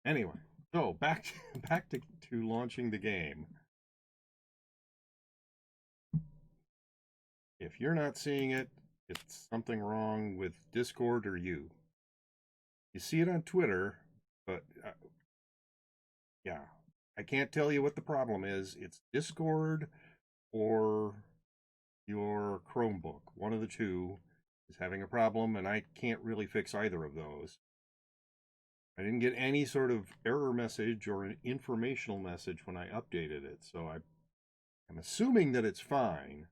Anyway, so back to launching the game. If you're not seeing it, it's something wrong with Discord or you. You see it on Twitter, but yeah, I can't tell you what the problem is. It's Discord or your Chromebook. One of the two is having a problem, and I can't really fix either of those. I didn't get any sort of error message or an informational message when I updated it, so I'm assuming that it's fine.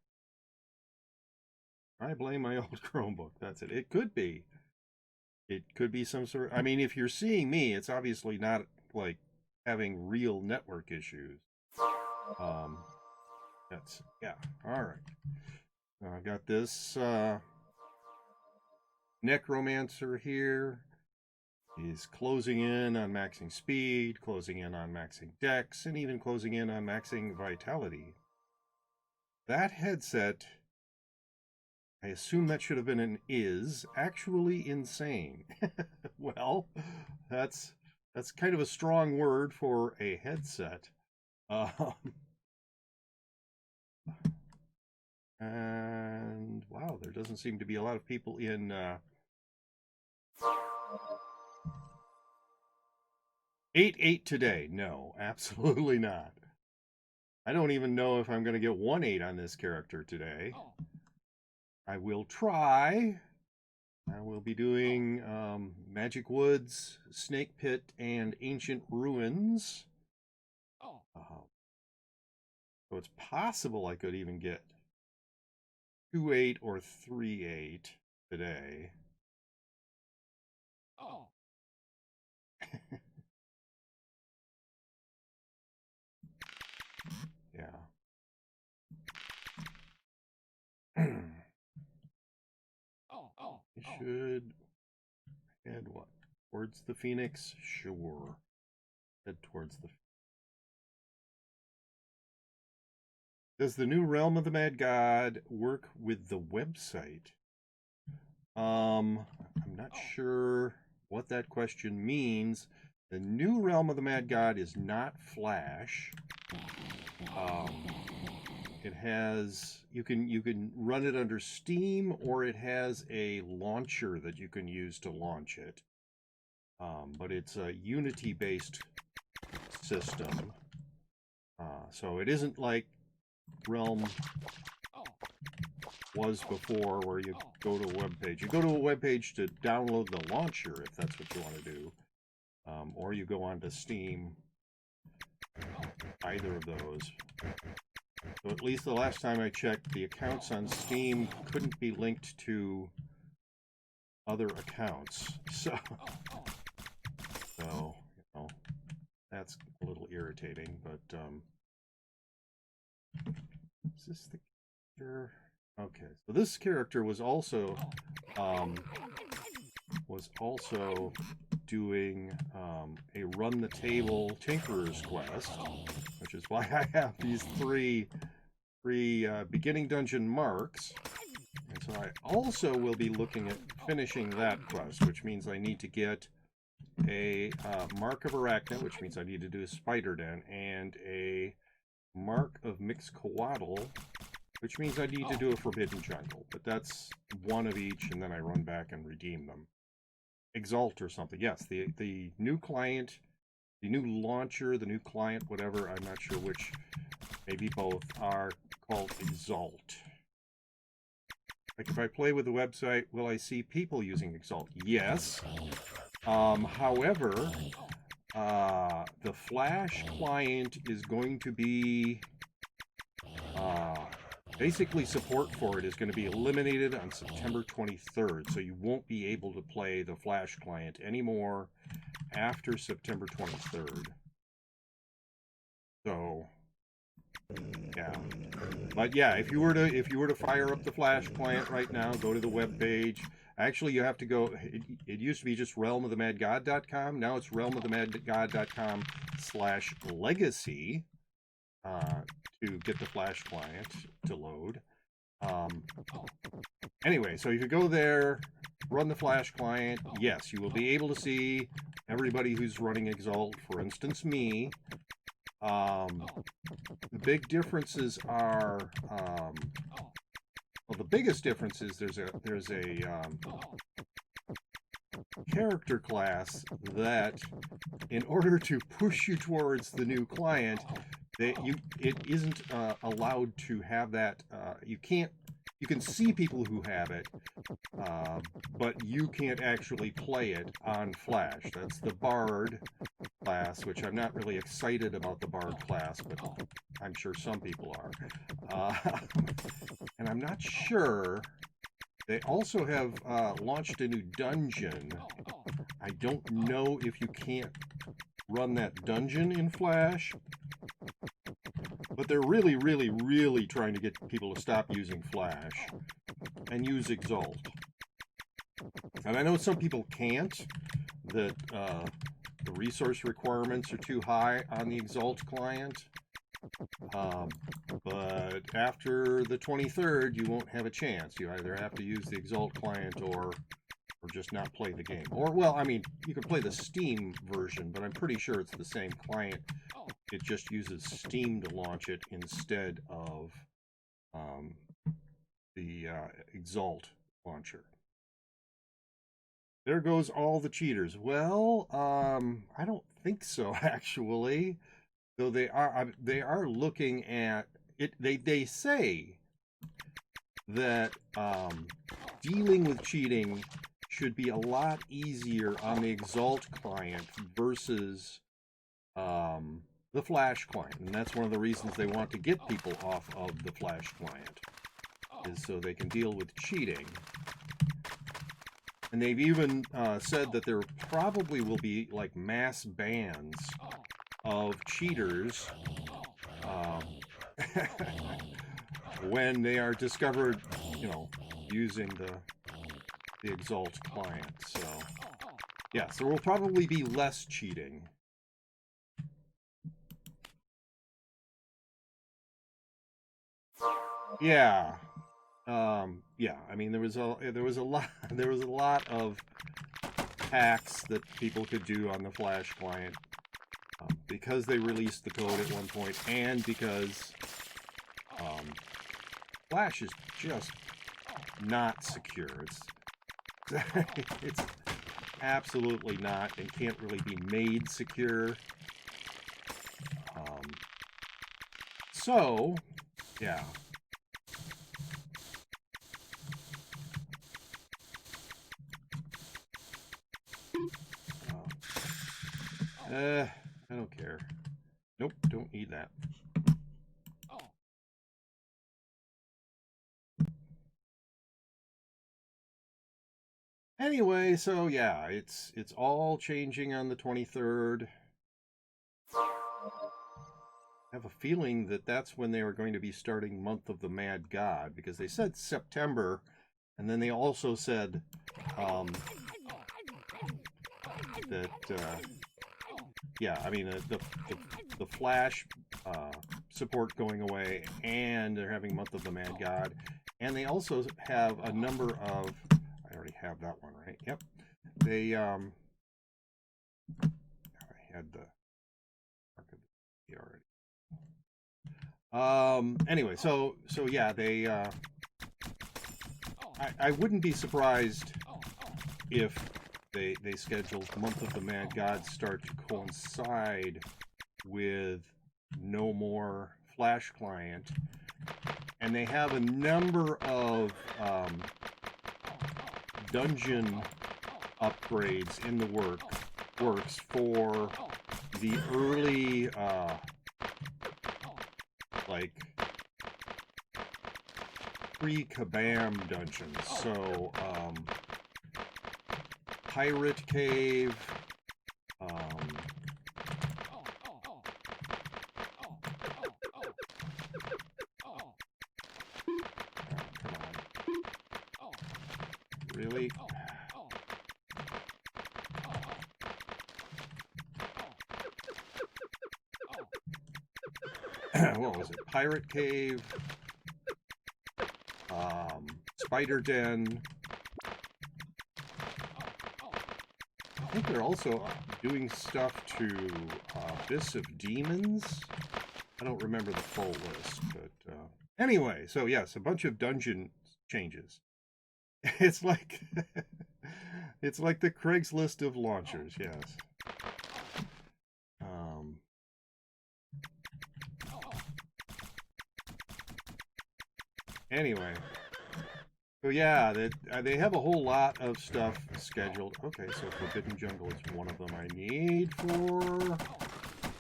I blame my old Chromebook. That's it. It could be. It could be some sort. I mean, if you're seeing me, it's obviously not like having real network issues. That's yeah. All right. I got this Necromancer here. He's closing in on maxing speed, closing in on maxing dex, and even closing in on maxing vitality. That headset, I assume that should have been an is, actually insane. Well, that's kind of a strong word for a headset. And wow, there doesn't seem to be a lot of people in 8-8 today. No, absolutely not. I don't even know if I'm going to get 1-8 on this character today. I will try. I will be doing Magic Woods, Snake Pit, and Ancient Ruins. So it's possible I could even get 2-8 or 3-8 today. Yeah. You should head what? Towards the Phoenix? Sure. Head towards the. Does the new Realm of the Mad God work with the website? I'm not sure what that question means. The new Realm of the Mad God is not Flash. It has you can run it under Steam, or it has a launcher that you can use to launch it. But it's a Unity-based system, so it isn't like Realm was before, where you go to a web page. You go to a web page to download the launcher if that's what you want to do, or you go onto Steam. Either of those. So at least the last time I checked, the accounts on Steam couldn't be linked to other accounts. So you know, that's a little irritating. But is this the character? Okay, so this character was also doing a run the table Tinkerer's quest, which is why I have these three beginning dungeon marks. And so I also will be looking at finishing that quest, which means I need to get a Mark of Arachna, which means I need to do a Spider Den, and a Mark of Mixcoatl, which means I need to do a Forbidden Jungle. But that's one of each, and then I run back and redeem them. Exalt or something. Yes, the new client, the new launcher, the new client, whatever, I'm not sure which, maybe both, are called Exalt. Like if I play with the website, will I see people using Exalt? Yes. However, the Flash client is going to be basically support for it is going to be eliminated on September 23rd, so you won't be able to play the Flash client anymore after September 23rd. So yeah, but yeah, if you were to fire up the Flash client right now, go to the web page. Actually, you have to go. It used to be just realmofthemadgod.com. Now it's realmofthemadgod.com/legacy to get the Flash client to load. Anyway, so if you go there, run the Flash client, yes, you will be able to see everybody who's running Exalt, for instance, me. The big differences are, well, the biggest difference is there's a character class that, in order to push you towards the new client, it isn't allowed to have that. You can see people who have it, but you can't actually play it on Flash. That's the Bard class, which I'm not really excited about the Bard class, but I'm sure some people are. And I'm not sure. They also have launched a new dungeon. I don't know if you can't run that dungeon in Flash, but they're really, really, really trying to get people to stop using Flash and use Exalt. And I know some people can't, that the resource requirements are too high on the Exalt client. But after the 23rd, you won't have a chance. You either have to use the Exalt client or just not play the game. Or, well, I mean, you can play the Steam version, but I'm pretty sure it's the same client. It just uses Steam to launch it instead of the Exalt launcher. There goes all the cheaters. Well, I don't think so, actually. Though they are looking at it. They say that dealing with cheating should be a lot easier on the Exalt client versus the Flash client, and that's one of the reasons they want to get people off of the Flash client, is so they can deal with cheating. And they've even said that there probably will be like mass bans of cheaters when they are discovered, using the Exalt client. So, yes, there will probably be less cheating. Yeah. Yeah, I mean, there was a lot of hacks that people could do on the Flash client because they released the code at one point, and because Flash is just not secure. It's absolutely not, and can't really be made secure. So, yeah. I don't care. Nope, don't need that. Anyway, so yeah, it's all changing on the 23rd. I have a feeling that that's when they were going to be starting Month of the Mad God, because they said September, and then they also said that yeah, I mean, the Flash support going away, and they're having Month of the Mad God, and they also have a number of, I already have that one, right? Yep. They I had the already. Anyway, so yeah, they I wouldn't be surprised if they scheduled Month of the Mad God start to coincide with no more Flash client, and they have a number of dungeon upgrades in the works for the early like pre-Kabam dungeons. So Pirate Cave, really? What was it? Pirate Cave, Spider Den. I think they're also doing stuff to Abyss of Demons. I don't remember the full list, but anyway, so yes, a bunch of dungeon changes. It's like it's like the Craigslist of launchers, yes. Anyway, so yeah, they have a whole lot of stuff scheduled. Okay, so Forbidden Jungle is one of them I need for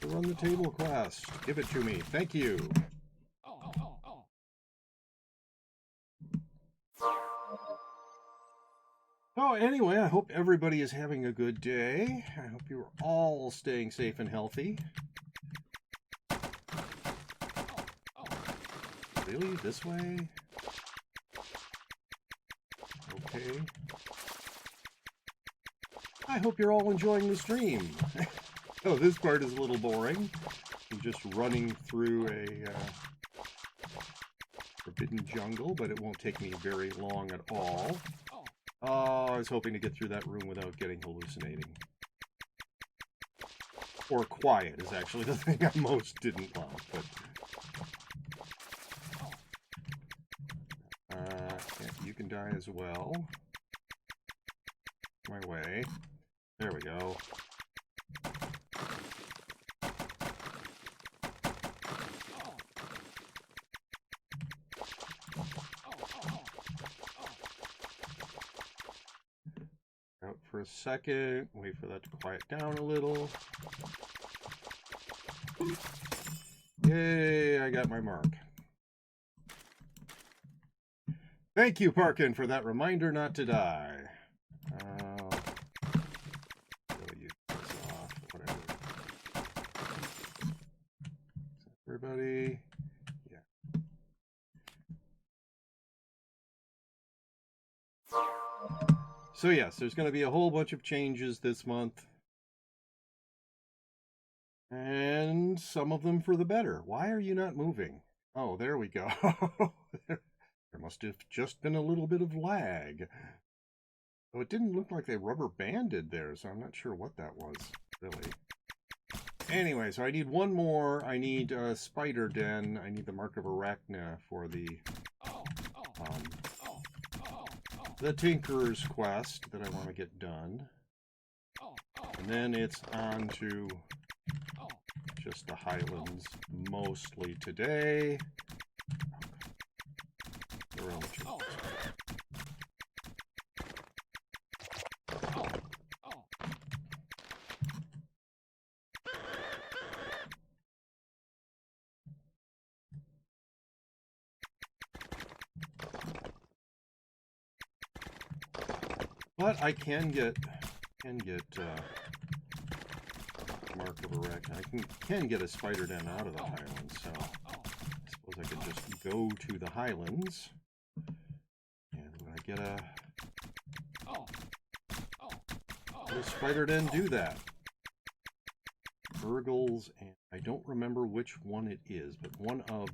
the Run the Table quest. Give it to me. Thank you. Oh, anyway, I hope everybody is having a good day. I hope you're all staying safe and healthy. Really? This way? Okay. I hope you're all enjoying the stream. Oh, this part is a little boring. I'm just running through a Forbidden Jungle, but it won't take me very long at all. Oh, I was hoping to get through that room without getting hallucinating. Or quiet is actually the thing I most didn't want, but... you can die as well. My way. There we go. Out for a second. Wait for that to quiet down a little. Yay, I got my mark. Thank you, Parkin, for that reminder not to die. Use this off, whatever. Everybody, yeah. So yes, there's going to be a whole bunch of changes this month. And some of them for the better. Why are you not moving? Oh, there we go. There must have just been a little bit of lag. Oh, it didn't look like they rubber banded there, so I'm not sure what that was, really. Anyway, so I need one more. I need Spider Den. I need the Mark of Arachna for the Tinkerer's quest that I want to get done. And then it's on to just the Highlands mostly today. But I can get Mark of Arachna. I can get a Spider Den out of the Highlands, so I suppose I could just go to the Highlands. And when I get a Spider Den do that? Burgles, and I don't remember which one it is, but one of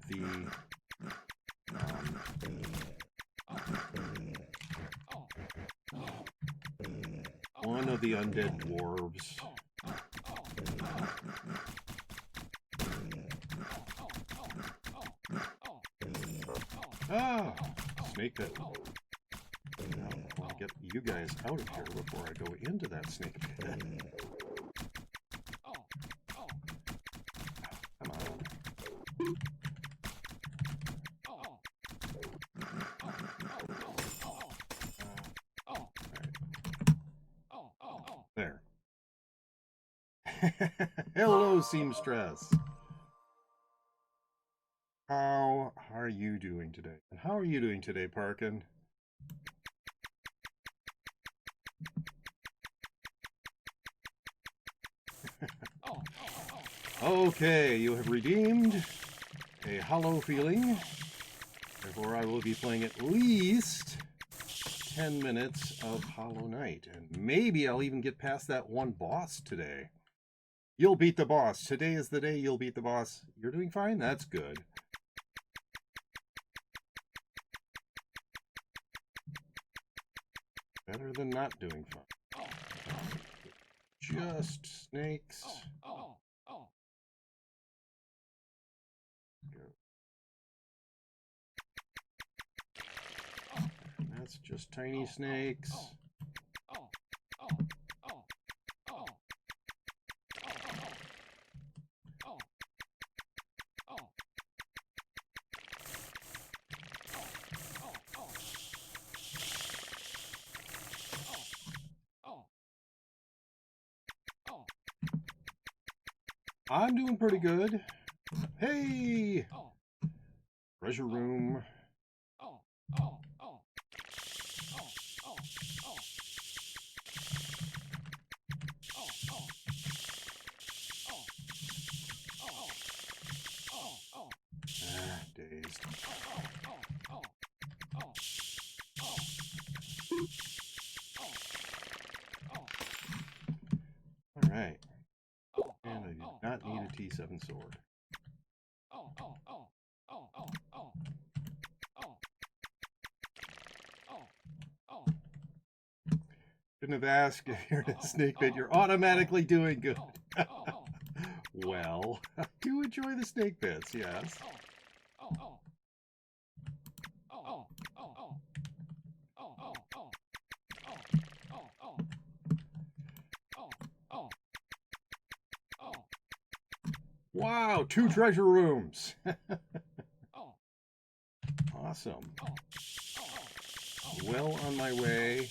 the undead dwarves. Ah, snake pit. Now, I want to get you guys out of here before I go into that snake pit. Come on. There. Hello, seamstress. How are you doing today? And how are you doing today, Parkin? Okay, you have redeemed a hollow feeling. Therefore, I will be playing at least 10 minutes of Hollow Knight. And maybe I'll even get past that one boss today. You'll beat the boss. Today is the day you'll beat the boss. You're doing fine? That's good. Better than not doing fine. just snakes. Go. And that's just tiny snakes. I'm doing pretty good. Hey! Treasure room. Ah, dazed. All right. And I do not need a T7 sword. Couldn't have asked if you're in a snake pit. You're automatically doing good. Well, I do enjoy the snake pits, yes. Wow, 2 treasure rooms. Awesome. Well on my way.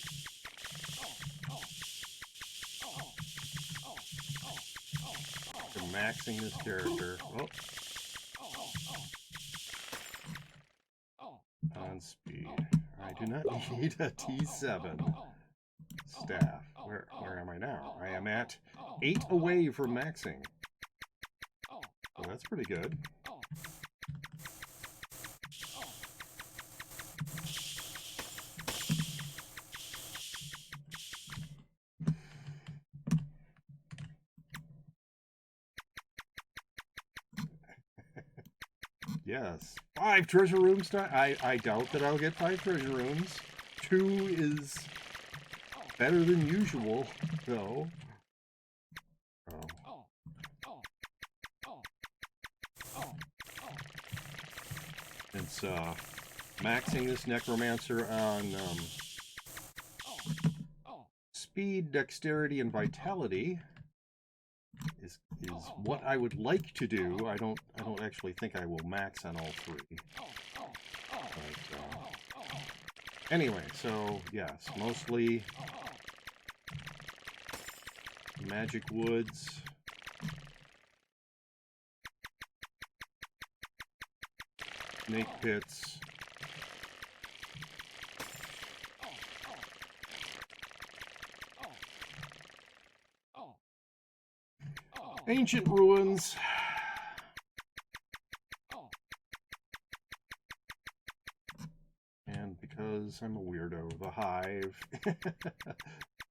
To maxing this character. Oh. On speed. I do not need a T7 staff. Where am I now? I am at 8 away from maxing. So that's pretty good. Yes. 5 treasure rooms. I doubt that I'll get 5 treasure rooms. 2 is better than usual, though. Oh. It's maxing this Necromancer on speed, dexterity, and vitality is what I would like to do. I don't actually think I will max on all 3. But, anyway, so yes, mostly magic woods. Snake pits. Ancient ruins. And because I'm a weirdo, the hive.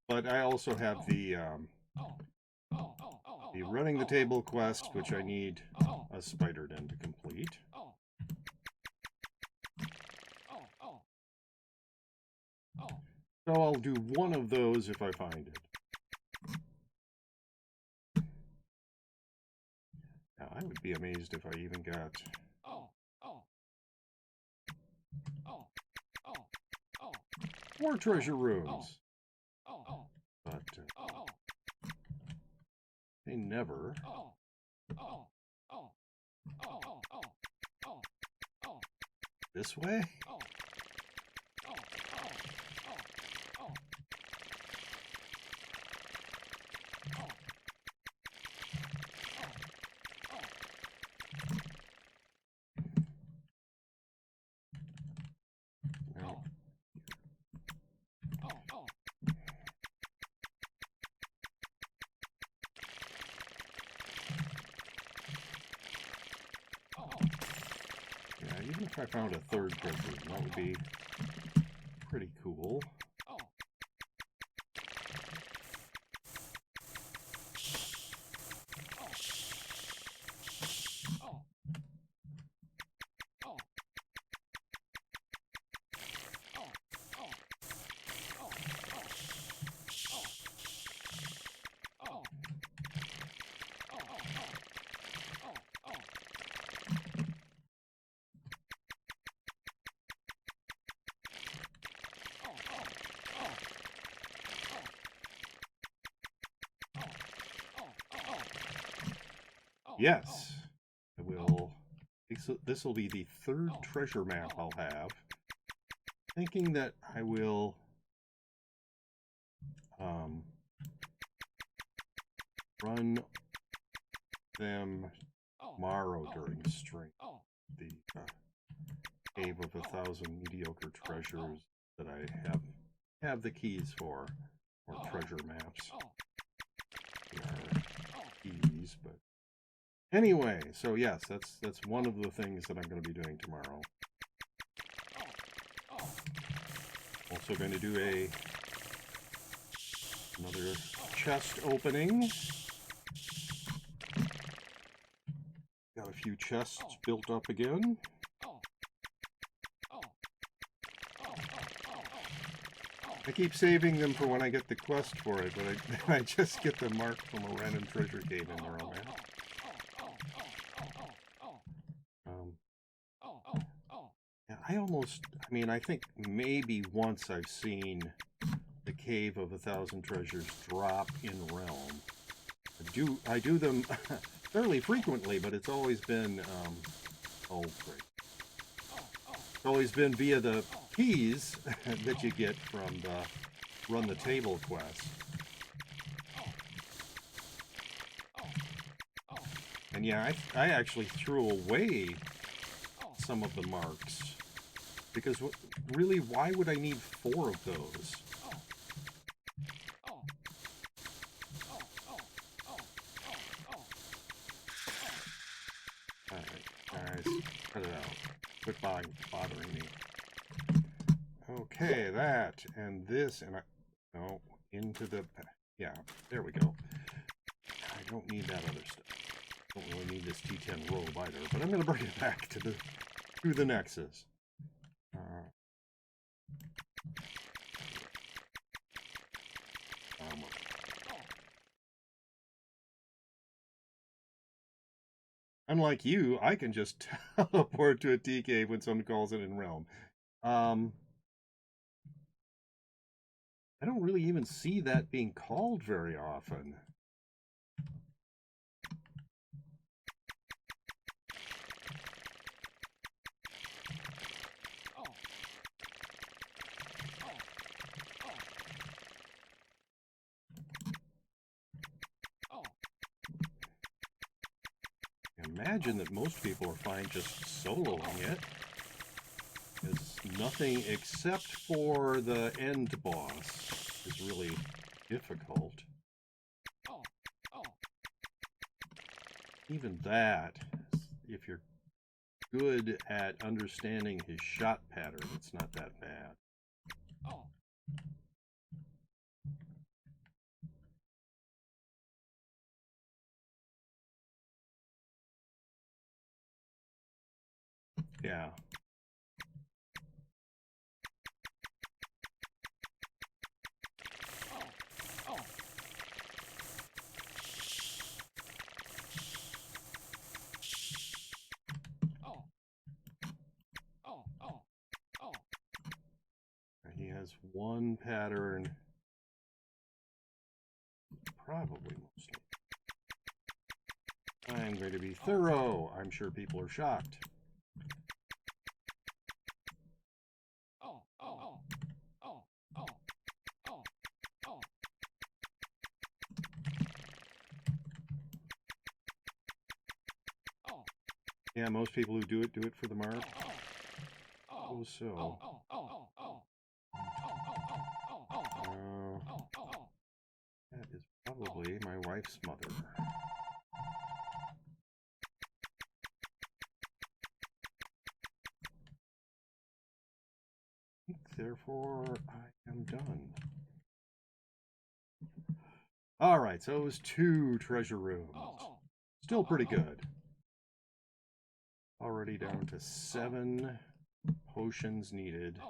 But I also have the running the table quest, which I need a spider den to complete. So I'll do one of those if I find it. Now, I would be amazed if I even got... more treasure rooms. But they never... This way? Even if I found a 3rd treasure, that would be pretty cool. yes, I will. This will be the third treasure map I'll have. Thinking that I will run them tomorrow during stream. The Cave of 1,000 Mediocre Treasures that I have the keys for, or treasure maps. They are keys, but anyway, so yes, that's one of the things that I'm going to be doing tomorrow. Also going to do another chest opening. Got a few chests built up again. I keep saving them for when I get the quest for it, but I just get the mark from a random treasure cave in the romance. Yeah, I think maybe once I've seen the Cave of 1,000 Treasures drop in Realm. I do them fairly frequently, but it's always been, oh great. It's always been via the keys that you get from the Run the Table quest. And yeah, I actually threw away some of the marks. Because really, why would I need 4 of those? Alright, guys, cut it out. Quit bothering me. Okay, that, and this, and no, into the, yeah, there we go. I don't need that other stuff. Don't really need this T10 robe either, but I'm going to bring it back to the Nexus. Unlike you, I can just teleport to a tea cave when someone calls it in Realm. I don't really even see that being called very often. Imagine that most people are fine just soloing it. It's nothing except for the end boss is really difficult. Even that, if you're good at understanding his shot pattern, it's not that bad. Yeah. He has one pattern, probably mostly. I'm going to be thorough. I'm sure people are shocked. Yeah, most people who do it for the mark. Oh, so. That is probably my wife's mother. Therefore, I am done. Alright, so it was 2 treasure rooms. Still pretty good. Already down to 7 potions needed.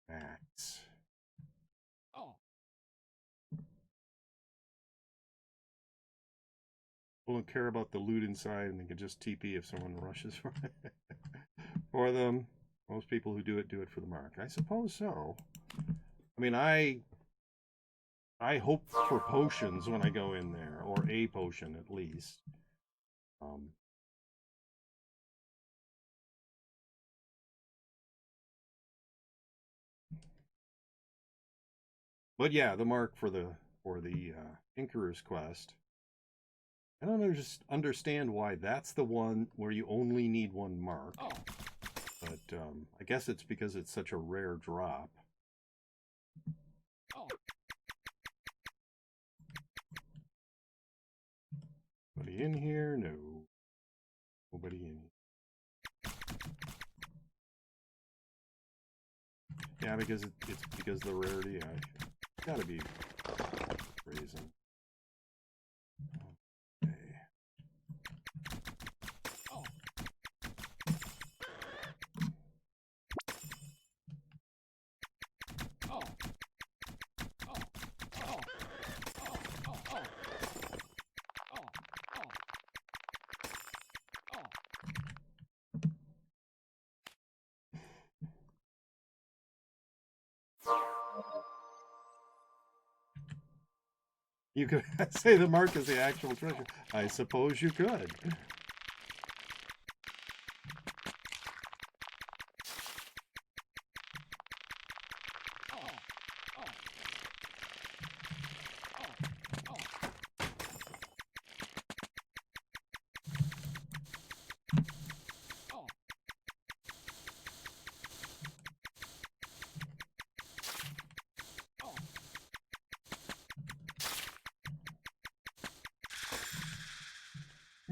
Max. People don't care about the loot inside, and they can just TP if someone rushes for them. Most people who do it for the mark. I suppose so. I mean, I I hope for potions when I go in there, or a potion at least. But yeah, the mark for the Tinkerer's Quest. I don't just understand why that's the one where you only need one mark. But I guess it's because it's such a rare drop. Nobody in here? No. Nobody in here. Yeah, because it's because the rarity. I gotta be reason. Okay. You could say the mark is the actual treasure. I suppose you could.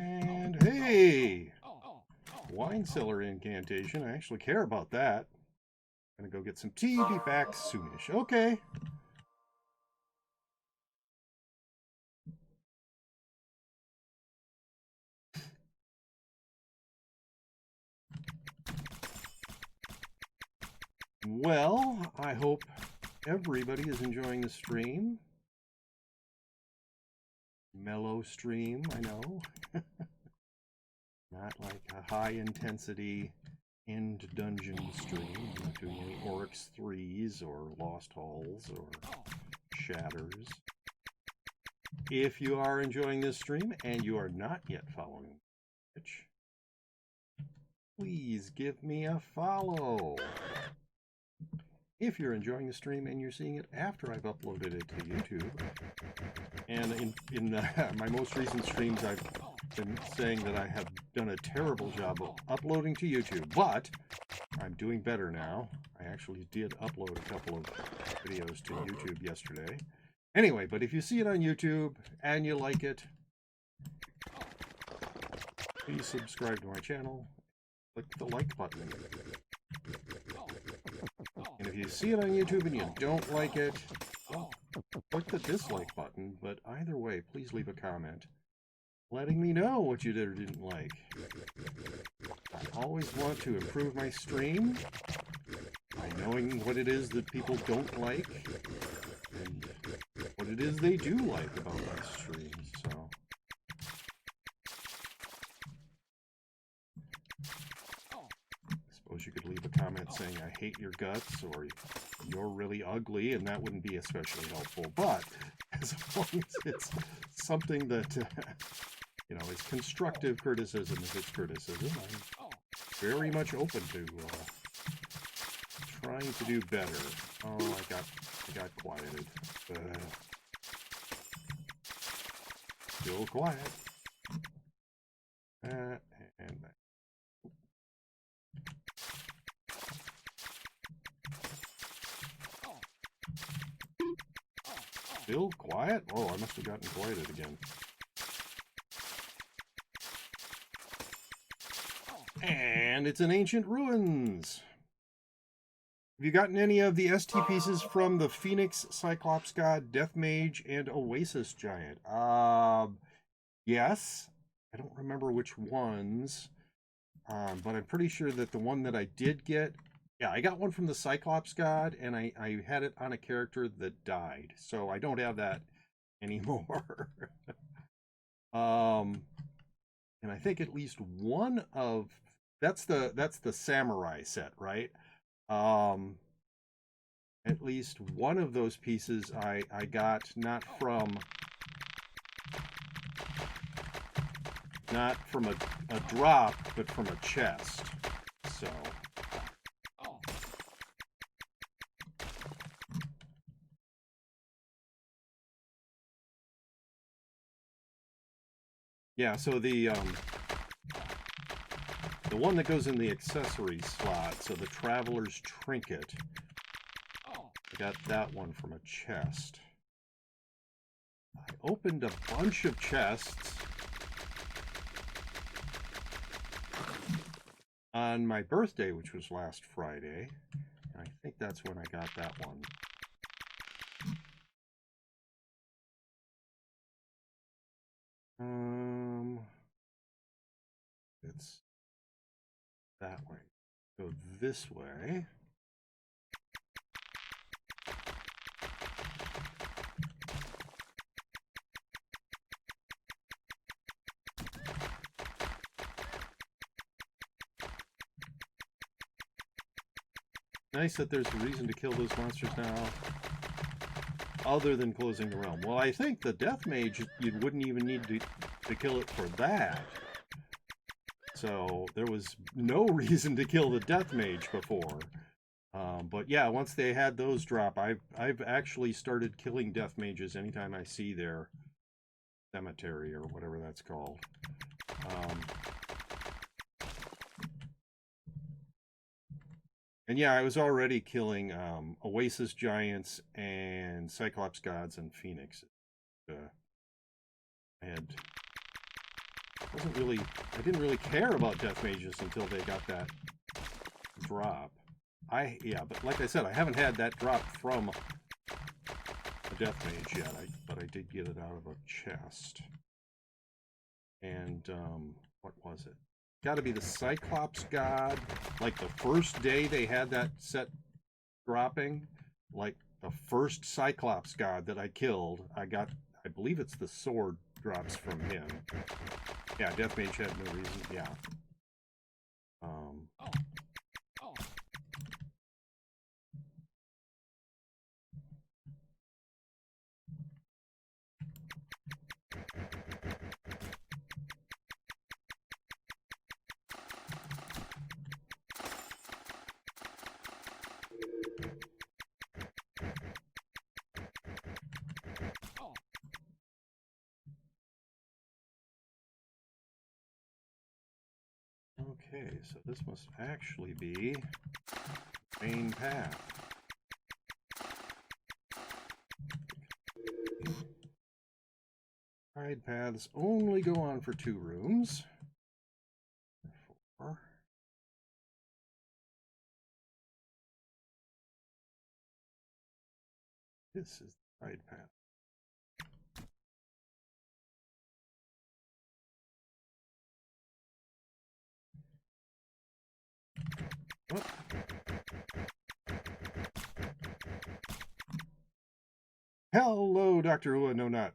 And hey! Wine cellar incantation. I actually care about that. Gonna go get some tea, be back soonish. Okay. Well, I hope everybody is enjoying the stream. Mellow stream, I know. Not like a high intensity end dungeon stream. I'm not doing any Oryx 3s or Lost Halls or Shatters. If you are enjoying this stream and you are not yet following Twitch, please give me a follow. If you're enjoying the stream and you're seeing it after I've uploaded it to YouTube, and in my most recent streams I've been saying that I have done a terrible job of uploading to YouTube, but I'm doing better now. I actually did upload a couple of videos to YouTube yesterday. Anyway, but if you see it on YouTube and you like it, please subscribe to my channel. Click the like button. And if you see it on YouTube and you don't like it, well, click the dislike button. But either way, please leave a comment letting me know what you did or didn't like. I always want to improve my stream by knowing what it is that people don't like and what it is they do like about my streams. So suppose you could leave a comment saying I hate your guts or you're really ugly, and that wouldn't be especially helpful. But as long as it's something that you know, is constructive criticism if it's criticism, I'm very much open to trying to do better. Oh, I got quieted. Still quiet. And that. Still quiet? Oh, I must have gotten quieted again. And it's an Ancient Ruins. Have you gotten any of the ST pieces from the Phoenix, Cyclops God, Death Mage, and Oasis Giant? Yes. I don't remember which ones. But I'm pretty sure that the one that I did get... Yeah, I got one from the Cyclops God, and I had it on a character that died. So I don't have that anymore. And I think at least one of... That's the samurai set, right? And at least one of those pieces I got not from a drop, but from a chest. So yeah, so the one that goes in the accessories slot, so the Traveler's Trinket, I got that one from a chest. I opened a bunch of chests on my birthday, which was last Friday. I think that's when I got that one. It's that way. Go this way. Nice that there's a reason to kill those monsters now, other than closing the realm. Well, I think the Death Mage, you wouldn't even need to kill it for that. So there was no reason to kill the Death Mage before. But yeah, once they had those drop, I've actually started killing Death Mages anytime I see their cemetery or whatever that's called. And yeah, I was already killing Oasis Giants and Cyclops Gods and Phoenixes. I didn't really care about Death Mages until they got that drop. Yeah, but like I said, I haven't had that drop from a Death Mage yet, but I did get it out of a chest. And what was it? Got to be the Cyclops God. Like the first day they had that set dropping, like the first Cyclops God that I killed, I believe it's the sword drops from him. Yeah, Death Mage had no reason. Yeah. Okay, so this must actually be main path. Side paths only go on for 2 rooms. 4. This is the side path. Oh. Hello, Dr. Who, no nut.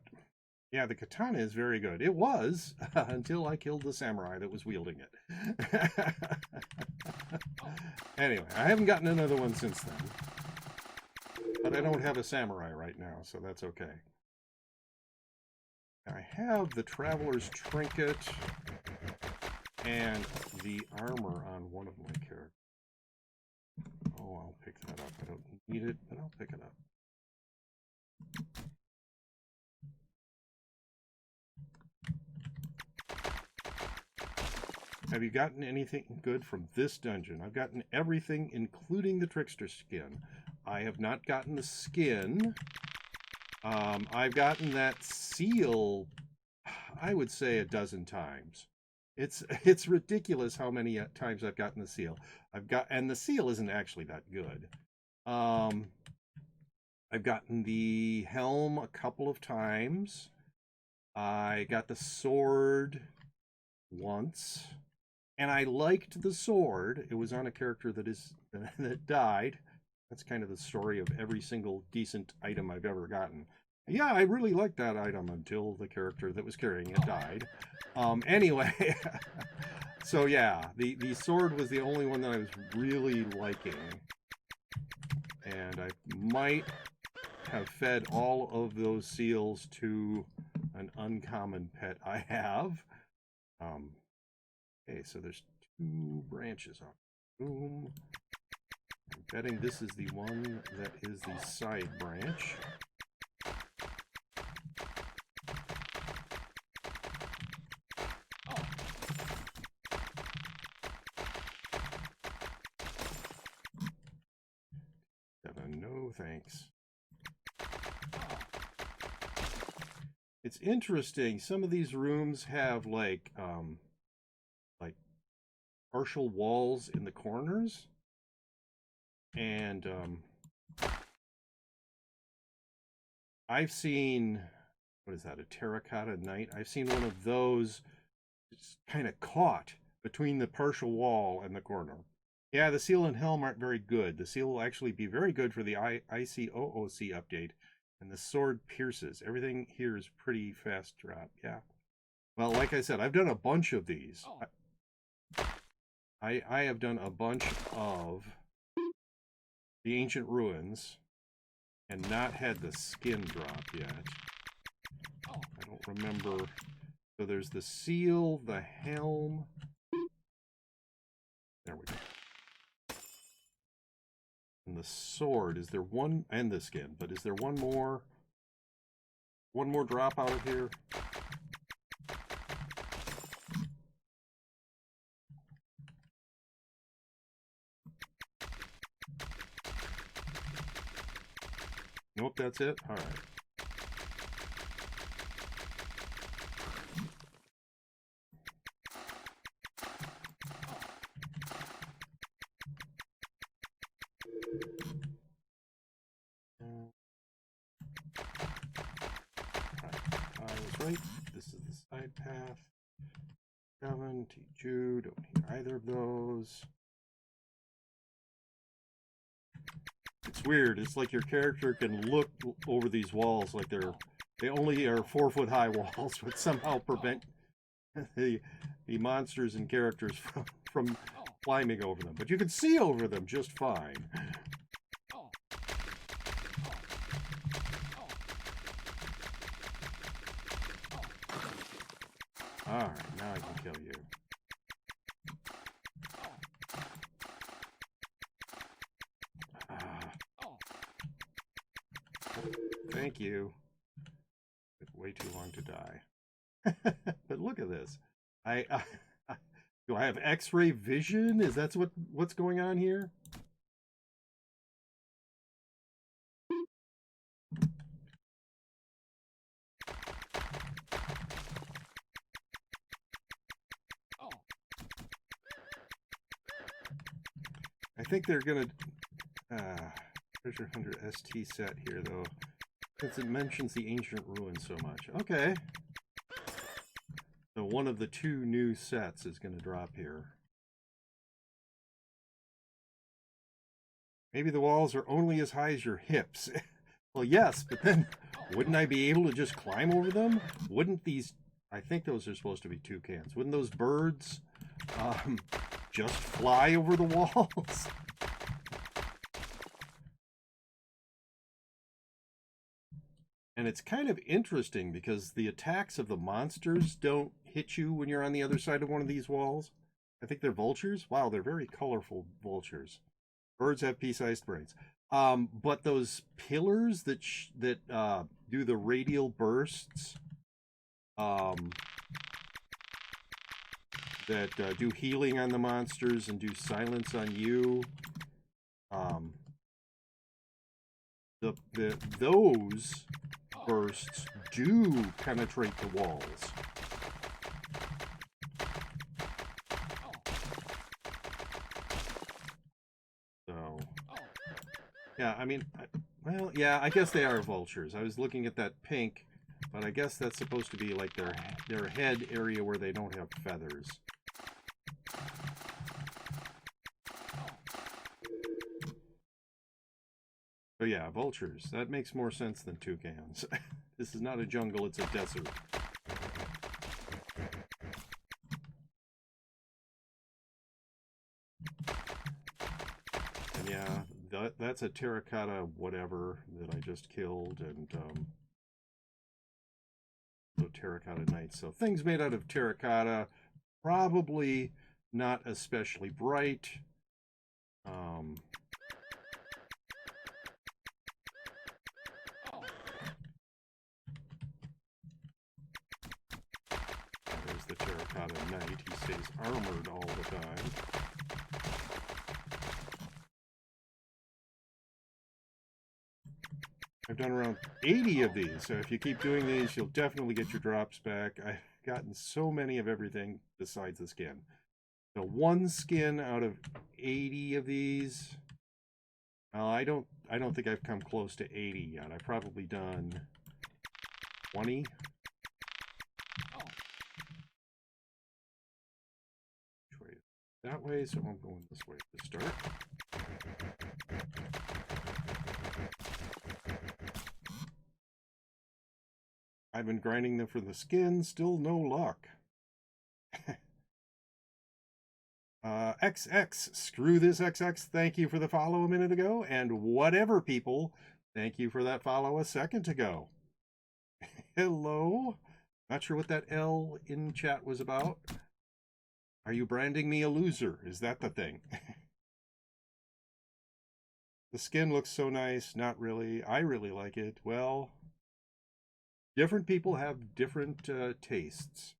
Yeah, the katana is very good. It was, until I killed the samurai that was wielding it. Anyway, I haven't gotten another one since then. But I don't have a samurai right now, so that's okay. I have the Traveler's Trinket and the armor on one of my characters. Oh, I'll pick that up. I don't need it, but I'll pick it up. Have you gotten anything good from this dungeon? I've gotten everything, including the Trickster skin. I have not gotten the skin. I've gotten that seal, I would say, a dozen times. It's ridiculous how many times I've gotten the seal. And the seal isn't actually that good. I've gotten the helm a couple of times. I got the sword once, and I liked the sword. It was on a character that died. That's kind of the story of every single decent item I've ever gotten. Yeah, I really liked that item until the character that was carrying it died. Anyway, so yeah, the sword was the only one that I was really liking. And I might have fed all of those seals to an uncommon pet I have. Okay, so there's 2 branches on. Boom. I'm betting this is the one that is the side branch. No thanks. It's interesting. Some of these rooms have like partial walls in the corners, and I've seen, what is that, a terracotta knight? I've seen one of those kind of caught between the partial wall and the corner. Yeah, the seal and helm aren't very good. The seal will actually be very good for the ICOOC update, and the sword pierces. Everything here is pretty fast drop. Yeah. Well, like I said, I've done a bunch of these. I have done a bunch of the ancient ruins and not had the skin drop yet. I don't remember. So there's the seal, the helm. There we go. And the sword, is there one, and the skin, but is there one more drop out of here? Nope, that's it. All right. I was right. This is the side path. Kevin, T. Jew, don't need either of those. It's weird. It's like your character can look over these walls like they only are 4-foot high walls, but somehow prevent the monsters and characters from climbing over them. But you can see over them just fine. Alright, now I can kill you. Thank you. It's way too long to die. But look at this. Do I have X-ray vision? Is that what's going on here? I think they're gonna Treasure Hunter ST set here though, since it mentions the ancient ruins so much. Okay. So one of the 2 new sets is going to drop here. Maybe the walls are only as high as your hips. Well, yes, but then wouldn't I be able to just climb over them? Wouldn't these, I think those are supposed to be toucans. Wouldn't those birds just fly over the walls? And it's kind of interesting because the attacks of the monsters don't hit you when you're on the other side of one of these walls. I think they're vultures. Wow, they're very colorful vultures. Birds have pea-sized brains. But those pillars that do the radial bursts, that do healing on the monsters and do silence on you, those bursts do penetrate the walls. So, yeah, I mean, well, yeah, I guess they are vultures. I was looking at that pink, but I guess that's supposed to be like their head area where they don't have feathers. So yeah, vultures. That makes more sense than toucans. This is not a jungle, it's a desert. And yeah, that's a terracotta whatever that I just killed, and so terracotta knights. So things made out of terracotta, probably not especially bright. There's the terracotta knight. He stays armored all the time. I've done around 80 of these, so if you keep doing these, you'll definitely get your drops back. I've gotten so many of everything besides the skin. So one skin out of 80 of these. I don't think I've come close to 80 yet. I've probably done 20. Which way? That way, so I'm going this way to start. I've been grinding them for the skin, still no luck. XX, screw this XX, thank you for the follow a minute ago, and whatever people, thank you for that follow a second ago. Hello? Not sure what that L in chat was about. Are you branding me a loser? Is that the thing? The skin looks so nice. Not really. I really like it. Well, different people have different tastes.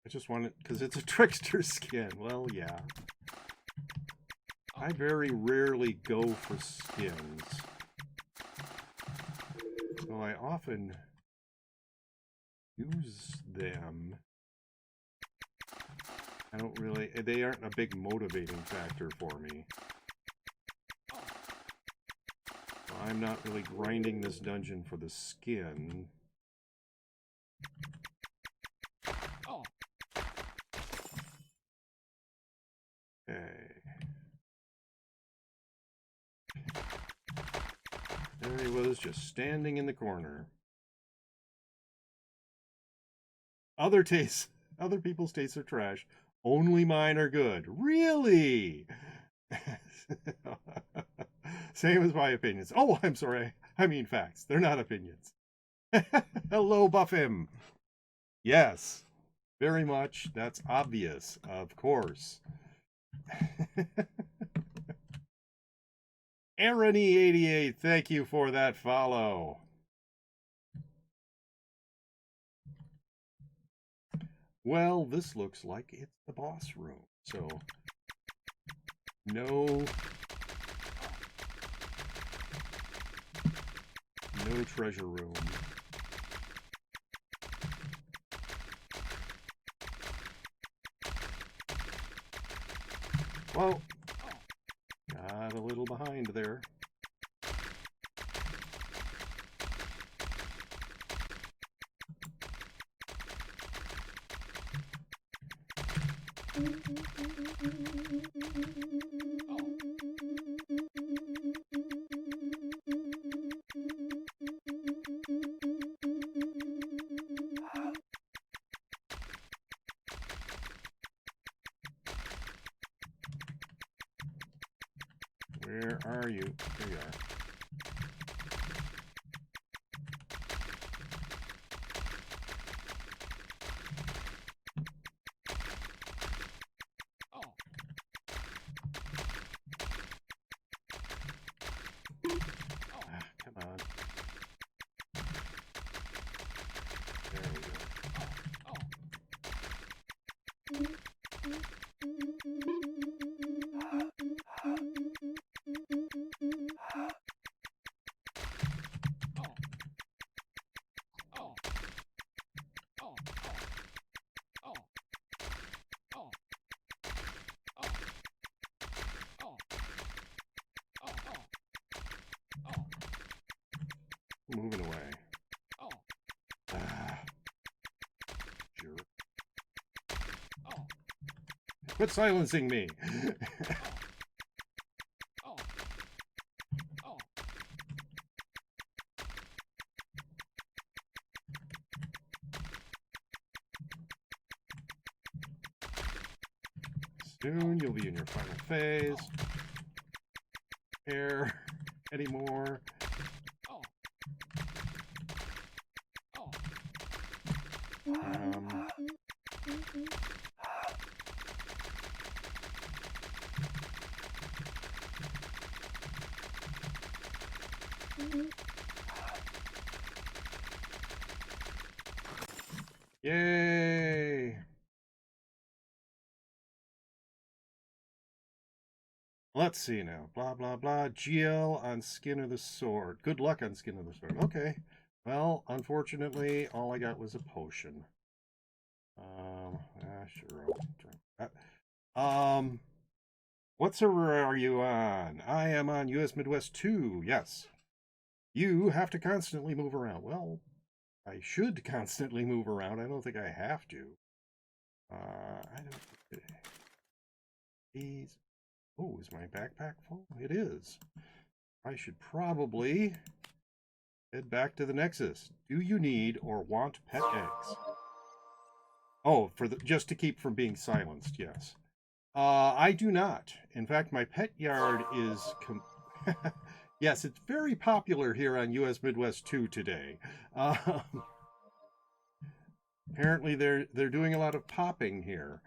I just want it because it's a trickster skin. Well, yeah. I very rarely go for skins. So I often use them. I don't really, they aren't a big motivating factor for me. So I'm not really grinding this dungeon for the skin. Okay. There he was, just standing in the corner. Other people's tastes are trash. Only mine are good. Really? Same as my opinions. Oh, I'm sorry. I mean facts. They're not opinions. Hello, Buffim. Yes, very much. That's obvious, of course. Aaron-E88, thank you for that follow. Well, this looks like it's the boss room, so no treasure room. Well, got a little behind there. Where are you? Here you are. Come on. There we go. Moving away. Jerk. Quit silencing me. Soon you'll be in your final phase. care anymore. Yay! Let's see now. Blah, blah, blah. GL on Skin of the Sword. Good luck on Skin of the Sword. Okay. Well, unfortunately, all I got was a potion. Sure. I'll drink that. What server are you on? I am on US Midwest 2. Yes. You have to constantly move around. Well, I should constantly move around. I don't think I have to. I don't. These. Oh, is my backpack full? It is. I should probably head back to the Nexus. Do you need or want pet eggs? Oh, just to keep from being silenced, yes. I do not. In fact, my pet yard is... yes, it's very popular here on US Midwest 2 today. Apparently, they're doing a lot of popping here.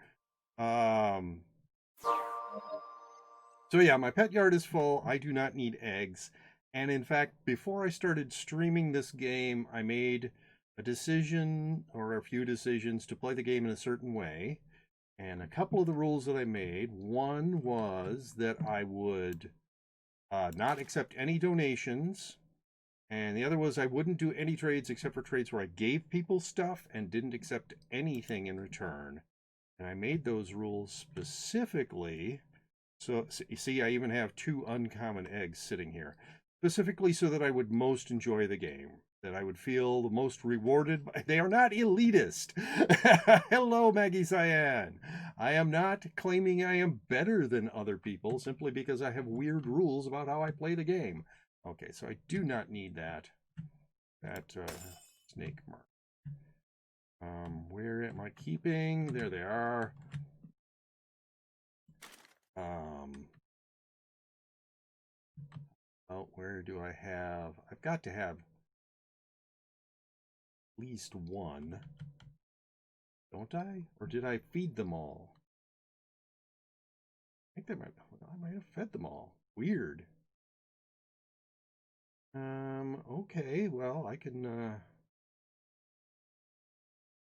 So yeah, my pet yard is full. I do not need eggs. And in fact, before I started streaming this game, I made a decision or a few decisions to play the game in a certain way. And a couple of the rules that I made, one was that I would not accept any donations. And the other was I wouldn't do any trades except for trades where I gave people stuff and didn't accept anything in return. And I made those rules specifically. So you see, I even have 2 uncommon eggs sitting here. Specifically so that I would most enjoy the game. That I would feel the most rewarded. They are not elitist. Hello, Maggie Cyan. I am not claiming I am better than other people simply because I have weird rules about how I play the game. Okay, so I do not need that snake mark. Where am I keeping? There they are. Oh, where do I have? I've got to have at least one. Don't I? Or did I feed them all? I think I might have fed them all. Weird. Okay, well, I can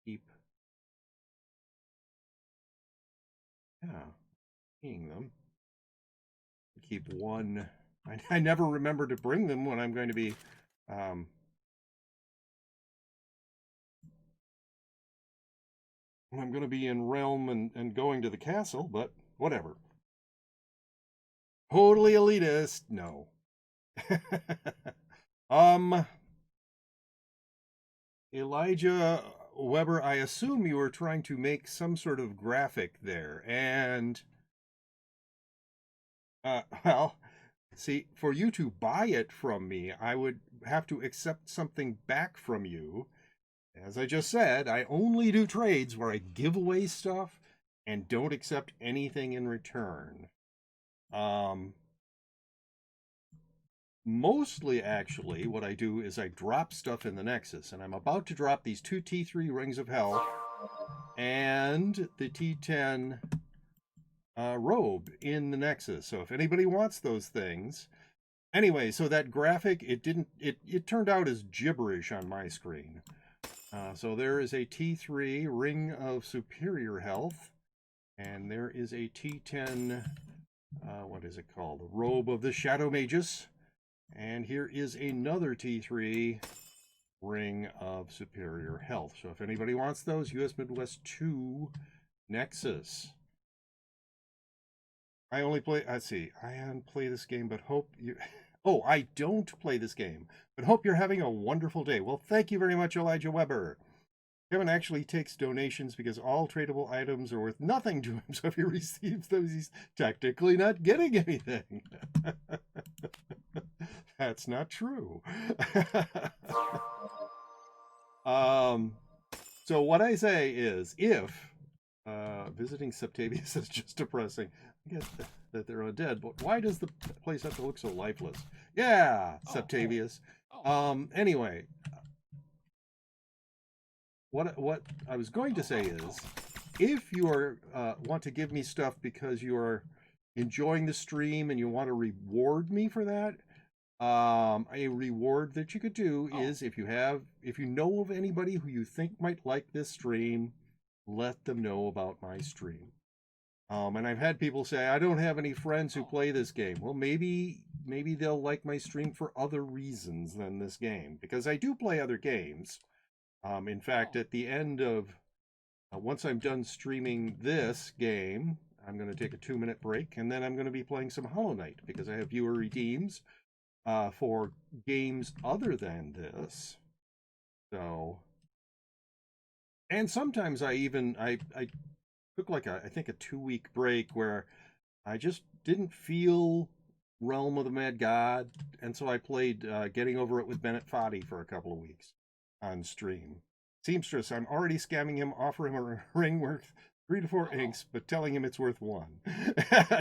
keep eating them. Keep one. I never remember to bring them when I'm going to be when I'm going to be in Realm and going to the castle, but whatever. Totally elitist. No. Elijah Weber, I assume you were trying to make some sort of graphic there, and well, see, for you to buy it from me, I would have to accept something back from you. As I just said, I only do trades where I give away stuff and don't accept anything in return. Mostly, actually, what I do is I drop stuff in the Nexus, and I'm about to drop these 2 T3 Rings of Health and the T10 robe in the Nexus. So if anybody wants those things... Anyway, so that graphic, it turned out as gibberish on my screen. So there is a T3 Ring of Superior Health, and there is a T10, what is it called? Robe of the Shadow Magus. And here is another T3 Ring of Superior Health. So if anybody wants those, US Midwest 2 Nexus. I only play, let's see, I play this game, but hope you... Oh, I don't play this game, but hope you're having a wonderful day. Well, thank you very much, Elijah Weber. Kevin actually takes donations because all tradable items are worth nothing to him, so if he receives those, he's technically not getting anything. That's not true. So what I say is, if Visiting Septavius is just depressing. I get that they're undead, but why does the place have to look so lifeless? Yeah, Septavius. Anyway, what I was going to say is, if you are want to give me stuff because you are enjoying the stream and you want to reward me for that, a reward that you could do is if you know of anybody who you think might like this stream, let them know about my stream. And I've had people say, I don't have any friends who play this game. Well, maybe they'll like my stream for other reasons than this game, because I do play other games. In fact, at the end of, once I'm done streaming this game, I'm going to take a 2-minute break, and then I'm going to be playing some Hollow Knight, because I have viewer redeems for games other than this. So, and sometimes I took like I think a 2-week break where I just didn't feel Realm of the Mad God, and so I played Getting Over It with Bennett Foddy for a couple of weeks on stream. Seamstress, I'm already scamming him, offer him a ring worth 3 to 4 inks, but telling him it's worth 1.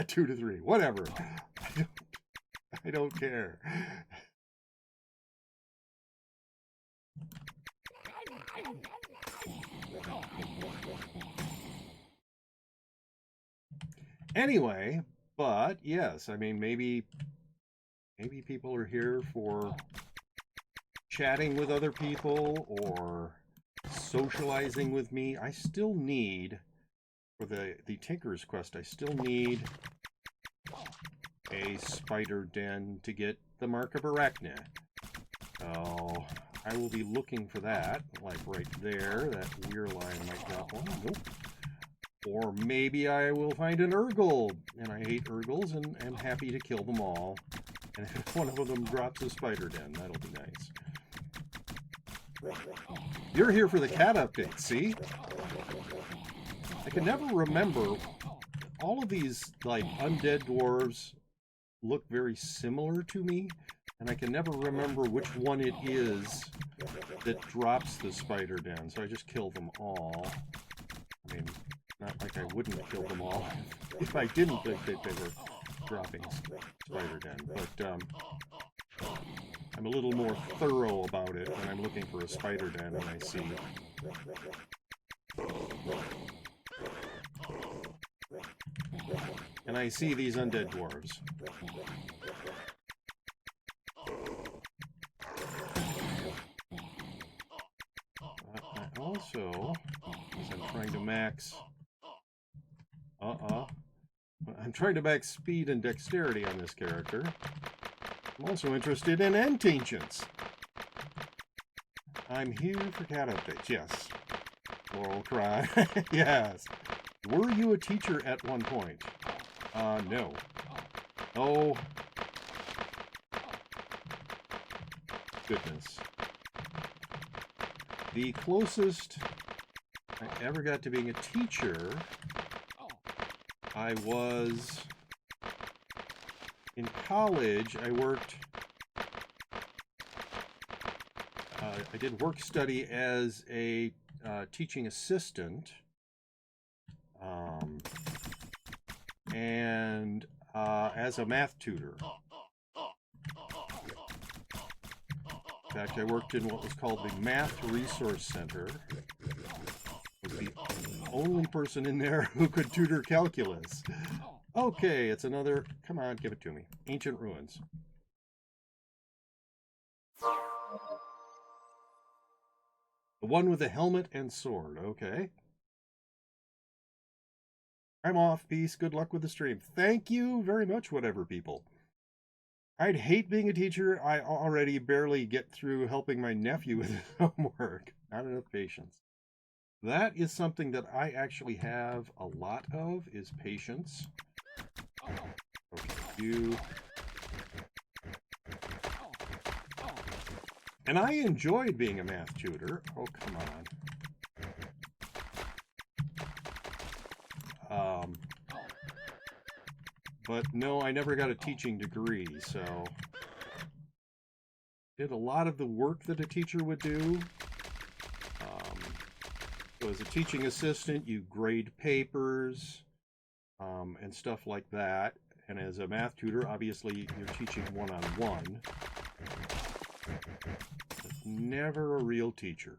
2 to 3, whatever. I don't care. Anyway, but yes, I mean, maybe people are here for chatting with other people or socializing with me. I still need, for the Tinker's Quest, I still need a spider den to get the Mark of Arachne. So I will be looking for that, like right there. That weir line might drop one. Nope. Or maybe I will find an Urgle, and I hate Urgles and am happy to kill them all. And if one of them drops a spider den, that'll be nice. You're here for the cat update, see? I can never remember. All of these, like, undead dwarves look very similar to me, and I can never remember which one it is that drops the spider den, so I just kill them all. I mean, not like I wouldn't kill them all if I didn't think that they were dropping spider den, but I'm a little more thorough about it when I'm looking for a spider den and I see these undead dwarves. I also, as I'm trying to max, I'm trying to max speed and dexterity on this character. I'm also interested in Ent Ancients. I'm here for cat updates. Yes. Laurel cry. Yes. Were you a teacher at one point? No. Oh. Goodness. The closest I ever got to being a teacher, I was in college. I worked, I did work study as a teaching assistant, and as a math tutor. In fact, I worked in what was called the Math Resource Center. I was the only person in there who could tutor calculus. Okay, it's another, come on, give it to me. Ancient Ruins. The one with the helmet and sword, okay. I'm off, peace, good luck with the stream. Thank you very much, whatever people. I'd hate being a teacher. I already barely get through helping my nephew with his homework. Not enough patience. That is something that I actually have a lot of, is patience. Okay, you. And I enjoyed being a math tutor. Oh, come on. But no, I never got a teaching degree, so did a lot of the work that a teacher would do. So as a teaching assistant, you grade papers and stuff like that. And as a math tutor, obviously, you're teaching one-on-one. But never a real teacher.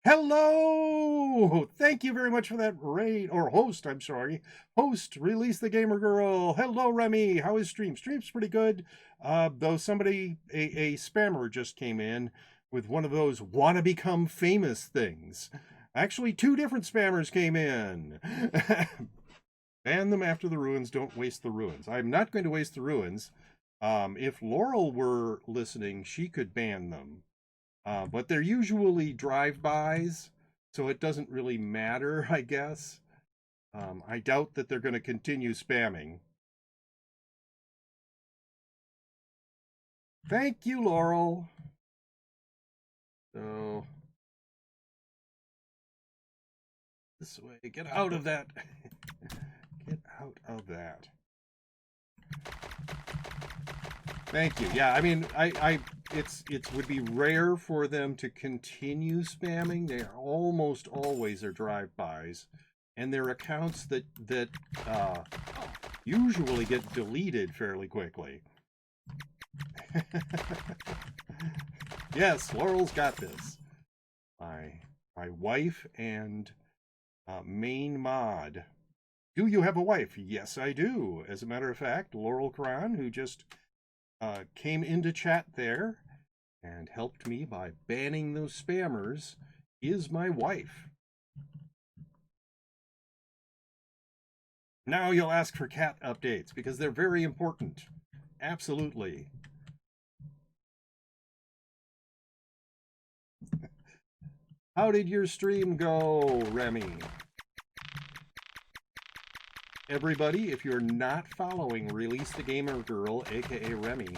Hello! Thank you very much for that raid, or host, I'm sorry. Host, Release the Gamer Girl. Hello, Remy. How is stream? Stream's pretty good. Though somebody, a spammer just came in with one of those wanna become famous things. Actually, 2 different spammers came in. Ban them after the ruins. Don't waste the ruins. I'm not going to waste the ruins. If Laurel were listening, she could ban them. But they're usually drive-bys, so it doesn't really matter, I guess. I doubt that they're going to continue spamming. Thank you, Laurel. So, this way, get out of that. Get out of that. Thank you. Yeah, I mean, it would be rare for them to continue spamming. They are almost always are drive-bys, and they're accounts that usually get deleted fairly quickly. Yes, Laurel's got this. My wife and main mod. Do you have a wife? Yes, I do. As a matter of fact, Laurel Karan, who just came into chat there and helped me by banning those spammers, is my wife. Now you'll ask for cat updates because they're very important. Absolutely. How did your stream go, Remy? Everybody, if you're not following Release the Gamer Girl, aka Remy,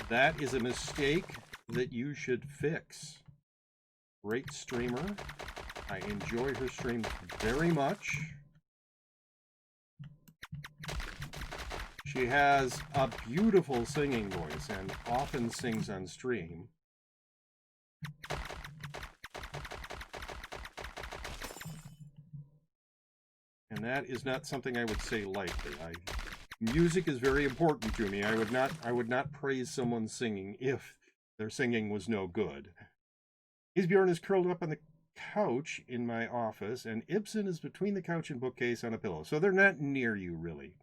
that is a mistake that you should fix. Great streamer. I enjoy her streams very much. She has a beautiful singing voice and often sings on stream. And that is not something I would say lightly. Music is very important to me. I would not praise someone singing if their singing was no good. Isbjorn is curled up on the couch in my office, and Ibsen is between the couch and bookcase on a pillow. So they're not near you, really.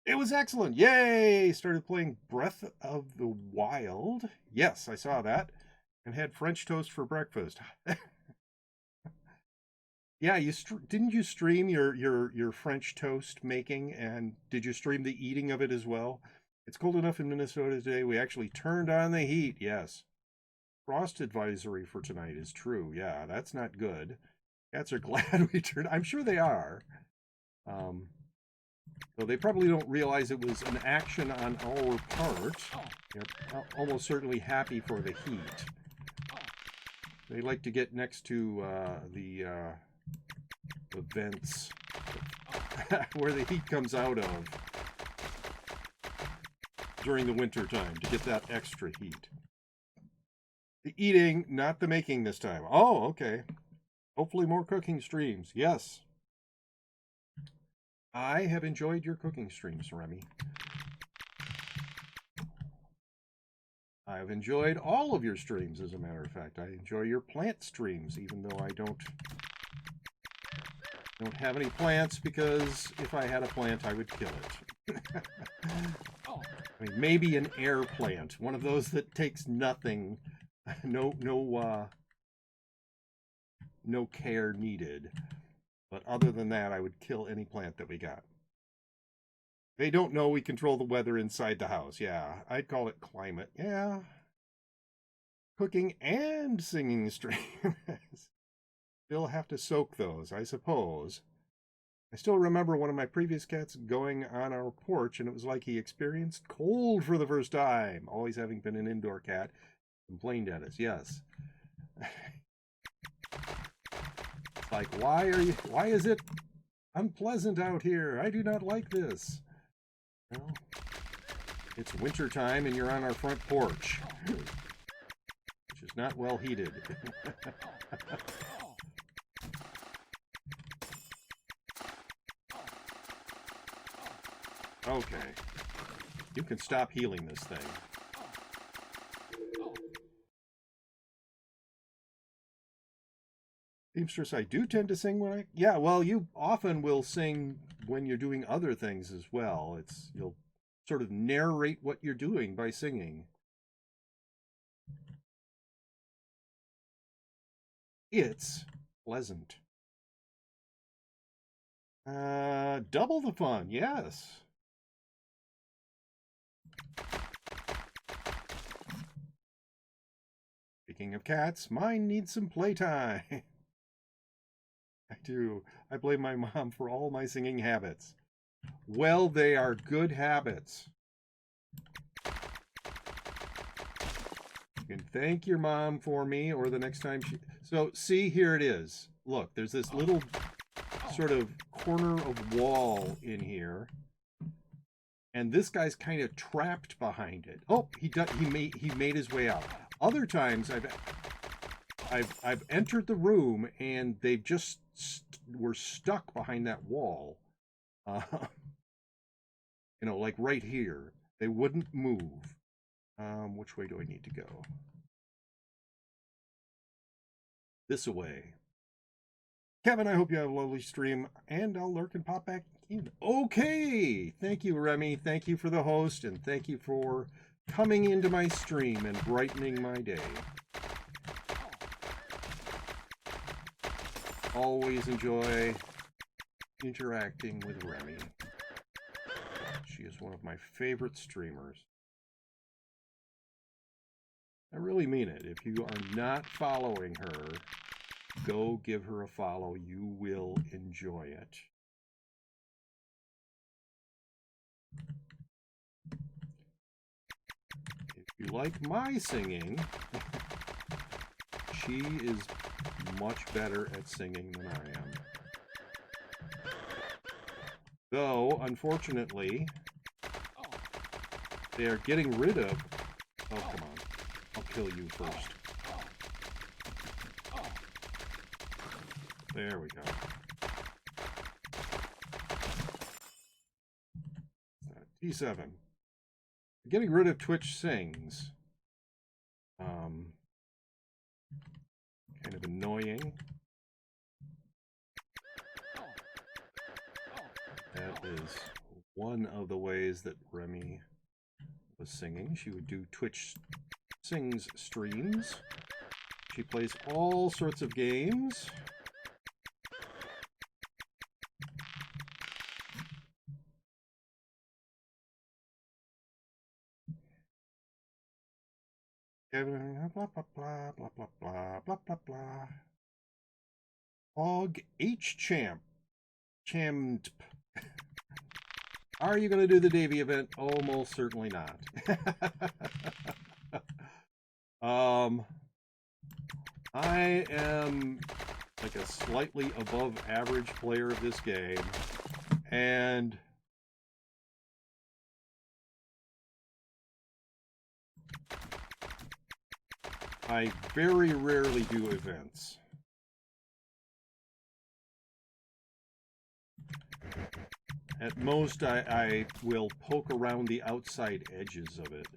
It was excellent. Yay! Started playing Breath of the Wild. Yes, I saw that. And had French toast for breakfast. Yeah, didn't you stream your French toast making, and did you stream the eating of it as well? It's cold enough in Minnesota today. We actually turned on the heat. Yes. Frost advisory for tonight is true. Yeah, that's not good. Cats are glad we turned. I'm sure they are. Though they probably don't realize it was an action on our part. They're almost certainly happy for the heat. They like to get next to the vents where the heat comes out of during the winter time to get that extra heat. The eating, not the making this time. Oh, okay. Hopefully more cooking streams. Yes. I have enjoyed your cooking streams, Remy. I've enjoyed all of your streams, as a matter of fact. I enjoy your plant streams, even though I don't have any plants, because if I had a plant, I would kill it. I mean, maybe an air plant, one of those that takes nothing, no care needed. But other than that, I would kill any plant that we got. They don't know we control the weather inside the house. Yeah, I'd call it climate. Yeah. Cooking and singing streams. Still have to soak those, I suppose. I still remember one of my previous cats going on our porch, and it was like he experienced cold for the first time. Always having been an indoor cat, complained at us. Yes. It's like, why is it unpleasant out here? I do not like this. Well, It's winter time and you're on our front porch, which is not well heated. Okay. You can stop healing this thing. Seamstress, I do tend to sing when I... Yeah, well, you often will sing when you're doing other things as well. You'll sort of narrate what you're doing by singing. It's pleasant. Double the fun, yes. Speaking of cats, mine needs some playtime. I do. I blame my mom for all my singing habits. Well, they are good habits. You can thank your mom for me, or the next time she... So, see, here it is. Look, there's this little sort of corner of wall in here. And this guy's kind of trapped behind it. Oh, he made his way out. Other times I've entered the room and they've just were stuck behind that wall. You know, like right here. They wouldn't move. Which way do I need to go? This way. Kevin, I hope you have a lovely stream, and I'll lurk and pop back in. Okay! Thank you, Remy. Thank you for the host, and thank you for coming into my stream and brightening my day. Always enjoy interacting with Remy. She is one of my favorite streamers. I really mean it. If you are not following her, go give her a follow. You will enjoy it. If you like my singing, she is much better at singing than I am. Though, unfortunately, they are getting rid of... Oh, come on. I'll kill you first. There we go. T7. Getting rid of Twitch Sings. Kind of annoying. That is one of the ways that Remy was singing. She would do Twitch Sings streams. She plays all sorts of games. Blah, blah, blah, blah, blah, blah, blah, blah, blah. Hog H Champ. Champ. Are you going to do the Davy event? Oh, most certainly not. I am like a slightly above average player of this game, and I very rarely do events. At most, I will poke around the outside edges of it.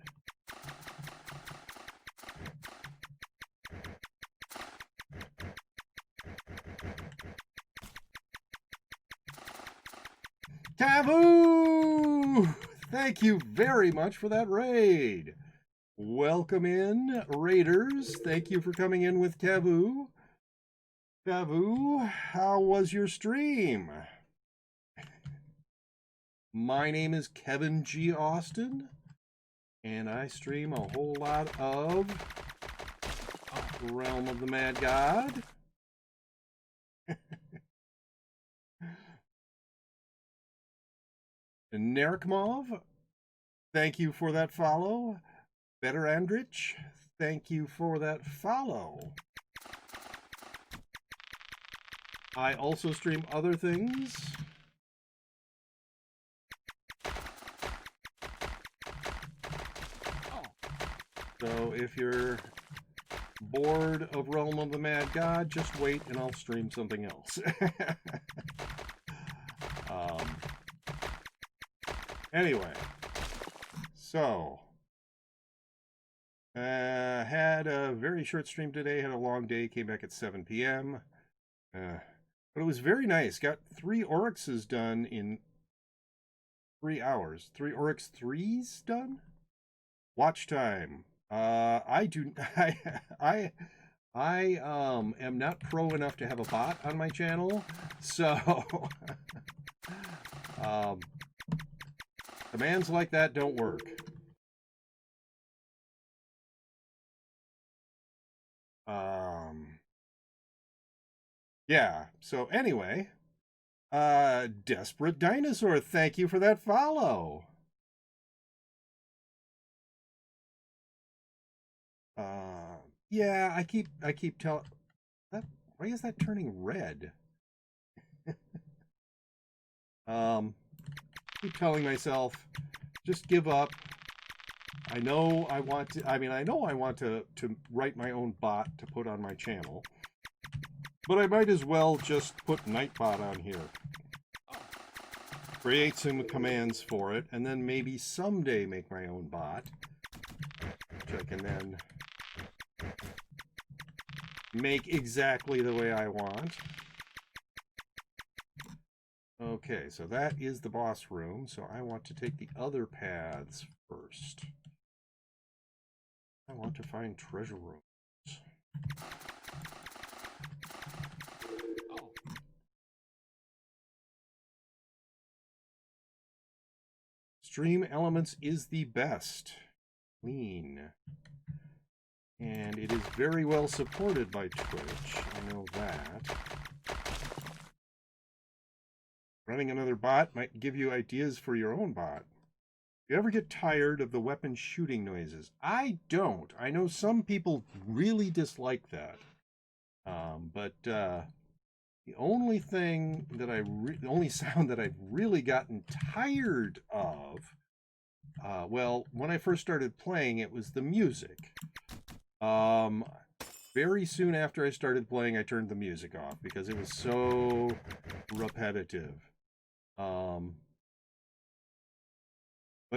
Taboo! Thank you very much for that raid. Welcome in, raiders. Thank you for coming in with Taboo. Taboo, how was your stream? My name is Kevin G. Austin, and I stream a whole lot of Realm of the Mad God. Nerikmov, thank you for that follow. Better Andrich, thank you for that follow. I also stream other things. So if you're bored of Realm of the Mad God, just wait and I'll stream something else. Anyway, so had a very short stream today, had a long day, came back at 7 p.m. But it was very nice. Got 3 Oryxes done in 3 hours. 3 Oryx 3s done? Watch time. I am not pro enough to have a bot on my channel, so commands like that don't work. Yeah, so anyway, Desperate Dinosaur, thank you for that follow. Yeah, I keep telling that, why is that turning red? Keep telling myself, just give up. I know I want to write my own bot to put on my channel, but I might as well just put Nightbot on here. Create some commands for it, and then maybe someday make my own bot, which I can then make exactly the way I want. Okay, so that is the boss room, so I want to take the other paths first. I want to find treasure rooms. Stream Elements is the best. Clean. And it is very well supported by Twitch. I know that. Running another bot might give you ideas for your own bot. Do you ever get tired of the weapon shooting noises? I don't. I know some people really dislike that. But the only thing that the only sound that I've really gotten tired of, well, when I first started playing, it was the music. Very soon after I started playing, I turned the music off because it was so repetitive. But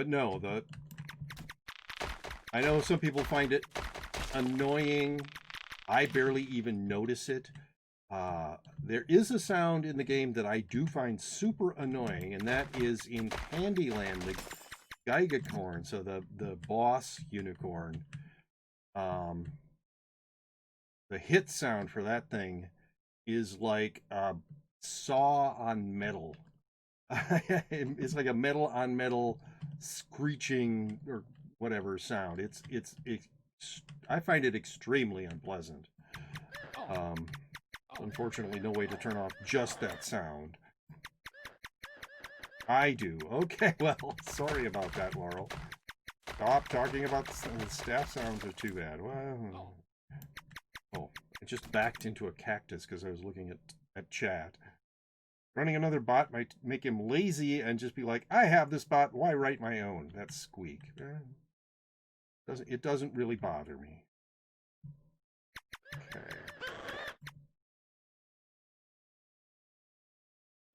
no, I know some people find it annoying. I barely even notice it. There is a sound in the game that I do find super annoying, and that is in Candyland, the Gigacorn, so the boss unicorn. The hit sound for that thing is like a saw on metal. It's like a metal on metal screeching or whatever sound. It's I find it extremely unpleasant. Unfortunately, no way to turn off just that sound. I do. Okay, well, sorry about that, Laurel. Stop talking about the staff sounds are too bad. Well, oh, I just backed into a cactus because I was looking at chat. Running another bot might make him lazy and just be like, I have this bot, why write my own? That's Squeak. It doesn't really bother me. Okay.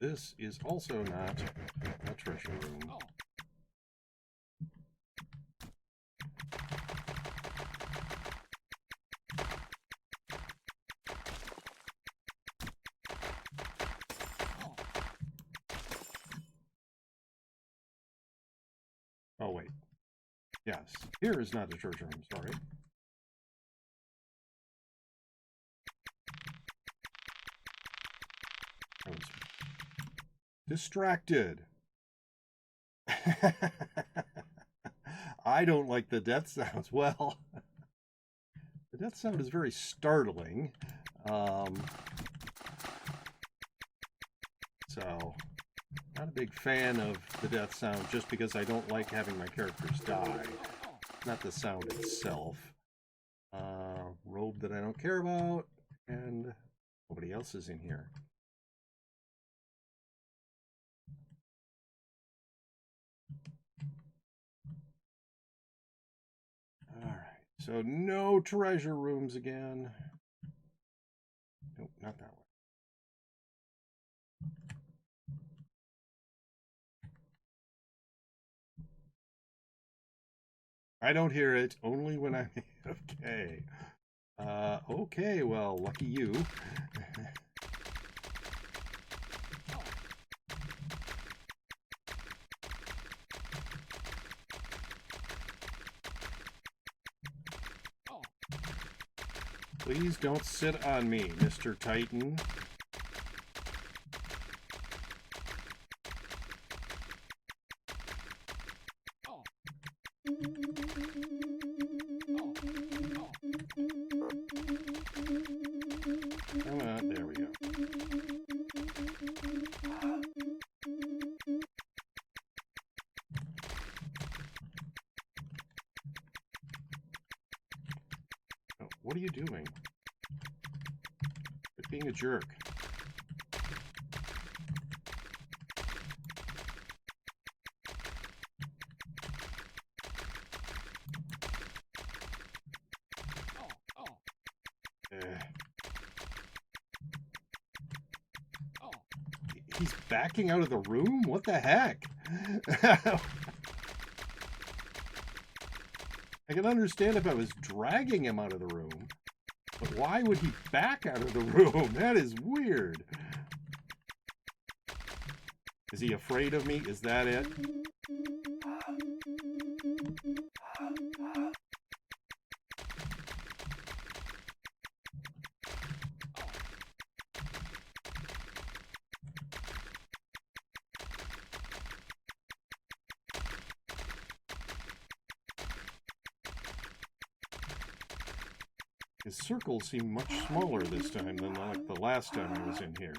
This is also not a treasure room. Oh, wait. Yes, here is not a treasure room, sorry. I was distracted. I don't like the death sounds. Well, the death sound is very startling. So, not a big fan of the death sound just because I don't like having my characters die. Not the sound itself. Robe that I don't care about, and nobody else is in here. All right. So no treasure rooms again. Nope, not that one. I don't hear it, only when I'm okay. Okay, well, lucky you. Please don't sit on me, Mr. Titan. Come on, there we go. Oh, what are you doing? Quit being a jerk. He's backing out of the room? What the heck? I can understand if I was dragging him out of the room, but why would he back out of the room? That is weird. Is he afraid of me? Is that it? His circles seem much smaller this time than like the last time I was in here.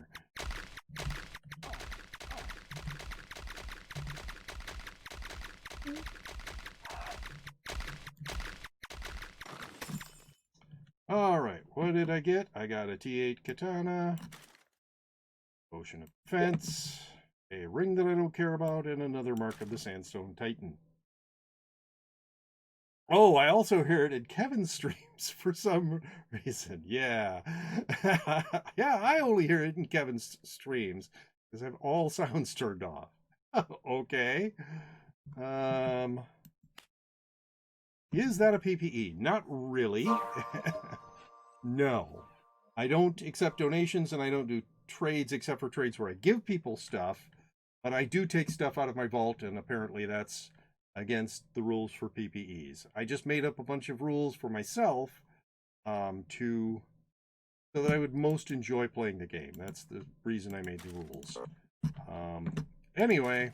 Alright, what did I get? I got a T8 katana, potion of defense, a ring that I don't care about, and another mark of the Sandstone Titan. Oh, I also hear it in Kevin's streams for some reason. Yeah. Yeah, I only hear it in Kevin's streams because I have all sounds turned off. Okay. Is that a PPE? Not really. No. I don't accept donations and I don't do trades except for trades where I give people stuff, but I do take stuff out of my vault, and apparently that's against the rules for PPEs. I just made up a bunch of rules for myself so that I would most enjoy playing the game. That's the reason I made the rules. Anyway,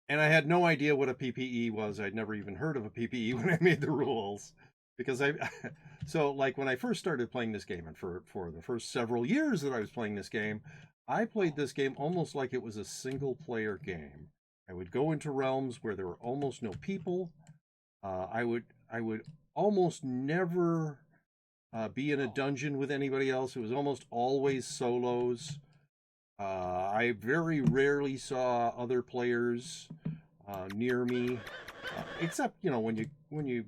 and I had no idea what a PPE was. I'd never even heard of a PPE when I made the rules. Because so like when I first started playing this game, and for the first several years that I was playing this game, I played this game almost like it was a single player game. I would go into realms where there were almost no people. I would almost never be in a dungeon with anybody else. It was almost always solos. I very rarely saw other players near me, except when you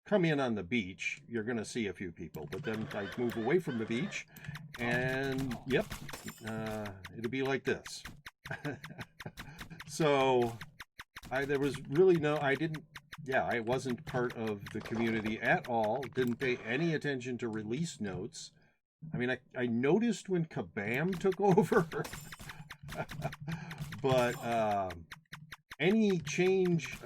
come in on the beach, you're going to see a few people. But then I move away from the beach, and yep, it'll be like this. So there was really I wasn't part of the community at all. Didn't pay any attention to release notes. I mean, I noticed when Kabam took over, but any change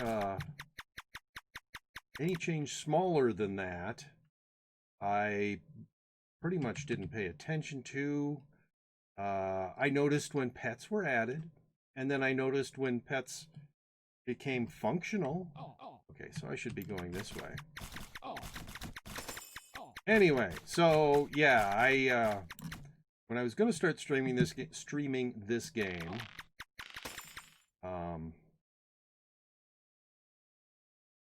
smaller than that, I pretty much didn't pay attention to. I noticed when pets were added, and then I noticed when pets became functional. Okay, so I should be going this way. Anyway, so yeah, when I was going to start streaming this game,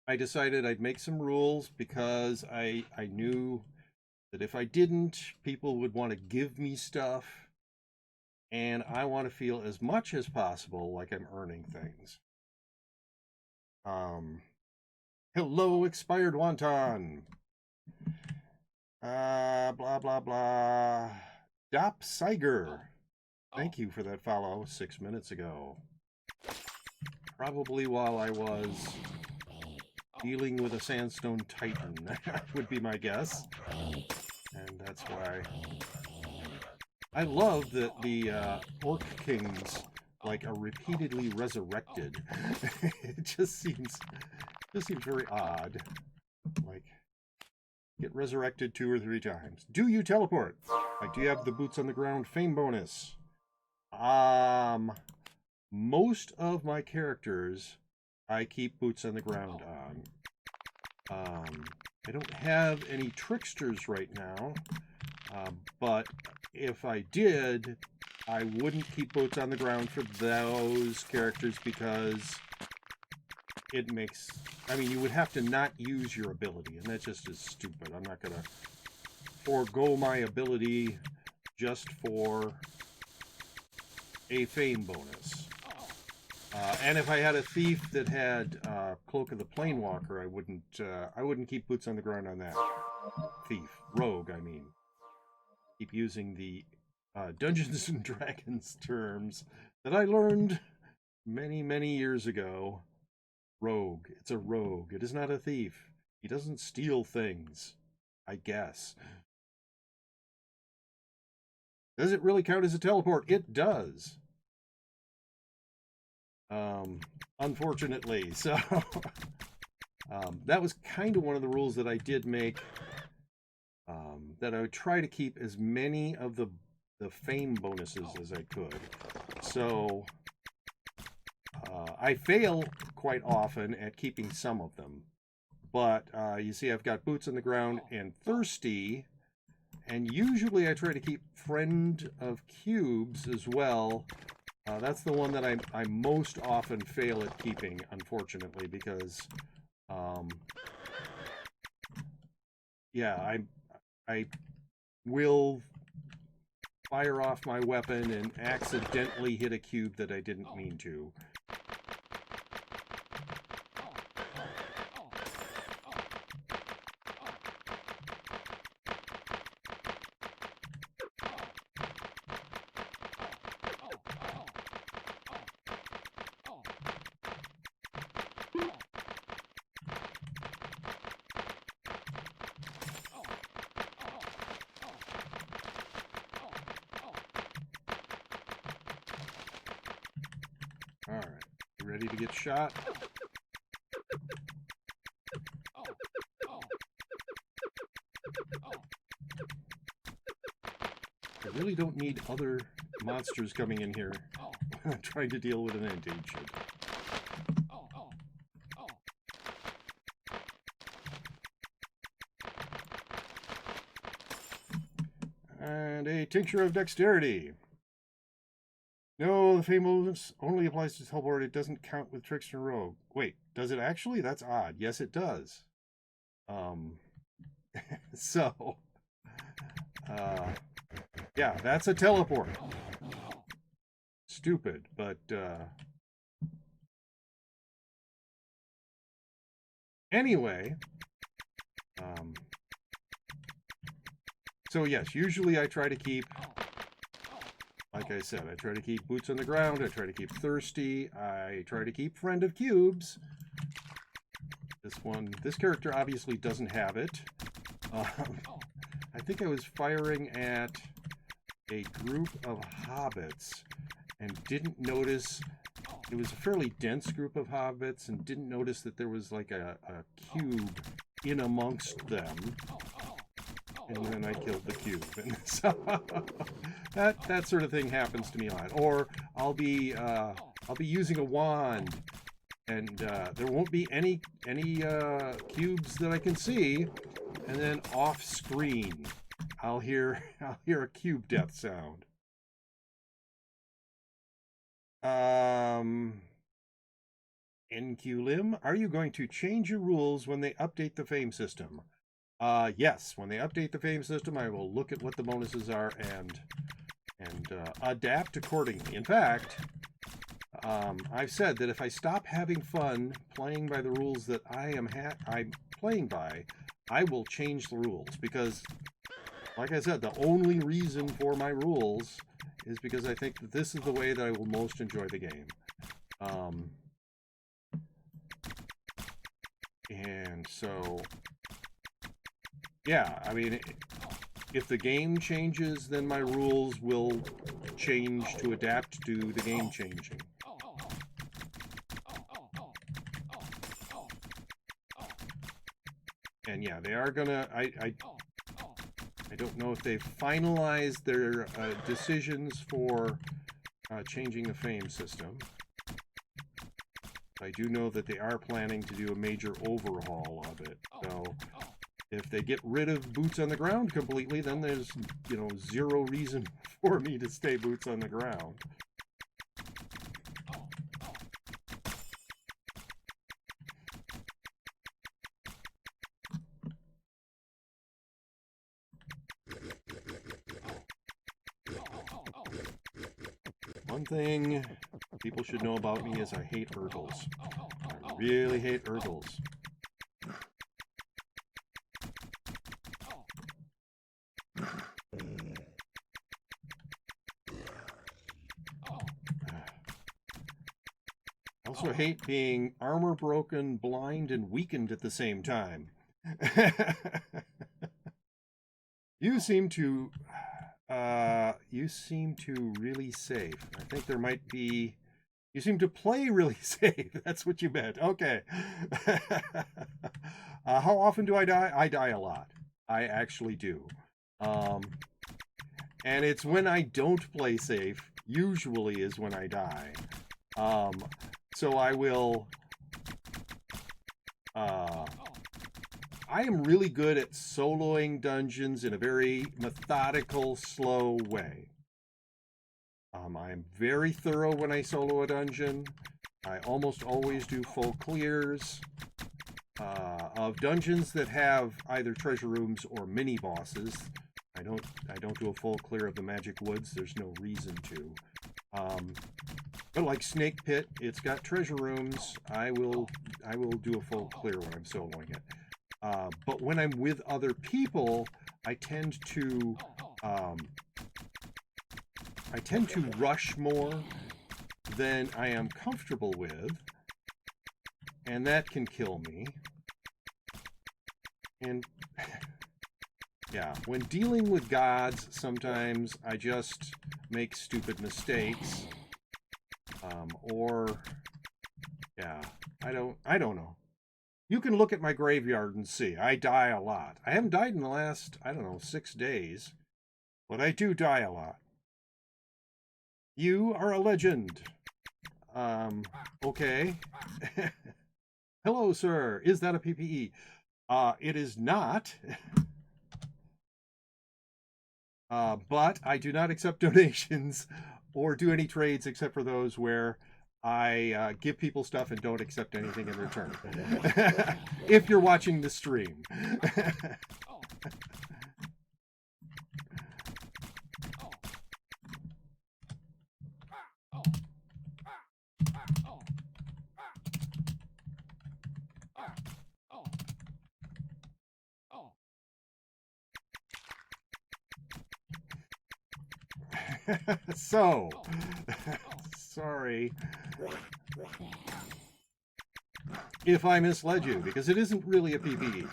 I decided I'd make some rules because I knew that if I didn't, people would want to give me stuff, and I want to feel as much as possible like I'm earning things. Hello, expired wonton. Blah, blah, blah. Dop Siger. Thank you for that follow 6 minutes ago. Probably while I was dealing with a sandstone titan, would be my guess. And that's why I love that the Orc Kings like are repeatedly resurrected. It just seems very odd. Like, get resurrected 2 or 3 times. Do you teleport? Like, do you have the boots on the ground fame bonus? Most of my characters I keep boots on the ground on. I don't have any tricksters right now, but if I did, I wouldn't keep boots on the ground for those characters because it makes... I mean, you would have to not use your ability, and that just is stupid. I'm not going to forego my ability just for a fame bonus. And if I had a thief that had Cloak of the Planewalker, I wouldn't keep boots on the ground on that. Thief. Rogue, I mean. Keep using the Dungeons and Dragons terms that I learned many, many years ago. Rogue. It's a rogue. It is not a thief. He doesn't steal things, I guess. Does it really count as a teleport? It does. Unfortunately. So, that was kind of one of the rules that I did make, that I would try to keep as many of the fame bonuses as I could. So, I fail quite often at keeping some of them. But, you see I've got boots on the ground and thirsty, and usually I try to keep friend of cubes as well. That's the one that I most often fail at keeping, unfortunately, because, yeah, I will fire off my weapon and accidentally hit a cube that I didn't mean to. Alright, you ready to get shot? I really don't need other monsters coming in here when I'm trying to deal with an endangered. And a tincture of dexterity. No, the fame bonus only applies to teleport. It doesn't count with trickster and rogue. Wait, does it actually? That's odd. Yes, it does. So, yeah, that's a teleport. Stupid, but, anyway, so yes, usually I try to keep, like I said, I try to keep boots on the ground, I try to keep thirsty, I try to keep friend of cubes. This character obviously doesn't have it. I think I was firing at a group of hobbits and didn't notice, it was a fairly dense group of hobbits, and didn't notice that there was like a cube in amongst them. And then I killed the cube. And so that sort of thing happens to me a lot. Or I'll be using a wand, and there won't be any cubes that I can see, and then off screen I'll hear a cube death sound. NQLim, are you going to change your rules when they update the fame system? Yes, when they update the fame system, I will look at what the bonuses are and adapt accordingly. In fact, I've said that if I stop having fun playing by the rules that I'm playing by, I will change the rules, because, like I said, the only reason for my rules is because I think that this is the way that I will most enjoy the game. And so, yeah, I mean, if the game changes, then my rules will change to adapt to the game changing. And yeah, they are gonna, I don't know if they've finalized their decisions for changing the fame system. I do know that they are planning to do a major overhaul of it. So if they get rid of boots on the ground completely, then there's, you know, zero reason for me to stay boots on the ground. One thing people should know about me is I hate Urgles. I really hate Urgles. I also hate being armor broken, blind, and weakened at the same time. You seem to really safe. I think there might be, you seem to play really safe. That's what you meant. Okay. How often do I die? I die a lot. I actually do. And it's when I don't play safe, usually is when I die. So I will, I am really good at soloing dungeons in a very methodical, slow way. I am very thorough when I solo a dungeon. I almost always do full clears of dungeons that have either treasure rooms or mini bosses. I don't do a full clear of the Magic Woods. There's no reason to. But like Snake Pit, it's got treasure rooms. I will do a full clear when I'm soloing it. But when I'm with other people, I tend to rush more than I am comfortable with, and that can kill me. And yeah, when dealing with gods, sometimes I just make stupid mistakes, or yeah, I don't know. You can look at my graveyard and see I die a lot. I haven't died in the last, I don't know, 6 days, but I do die a lot. You are a legend. Okay. Hello, sir. Is that a PPE? It is not. But I do not accept donations or do any trades except for those where I give people stuff and don't accept anything in return. If you're watching the stream. So, sorry if I misled you, because it isn't really a PPE.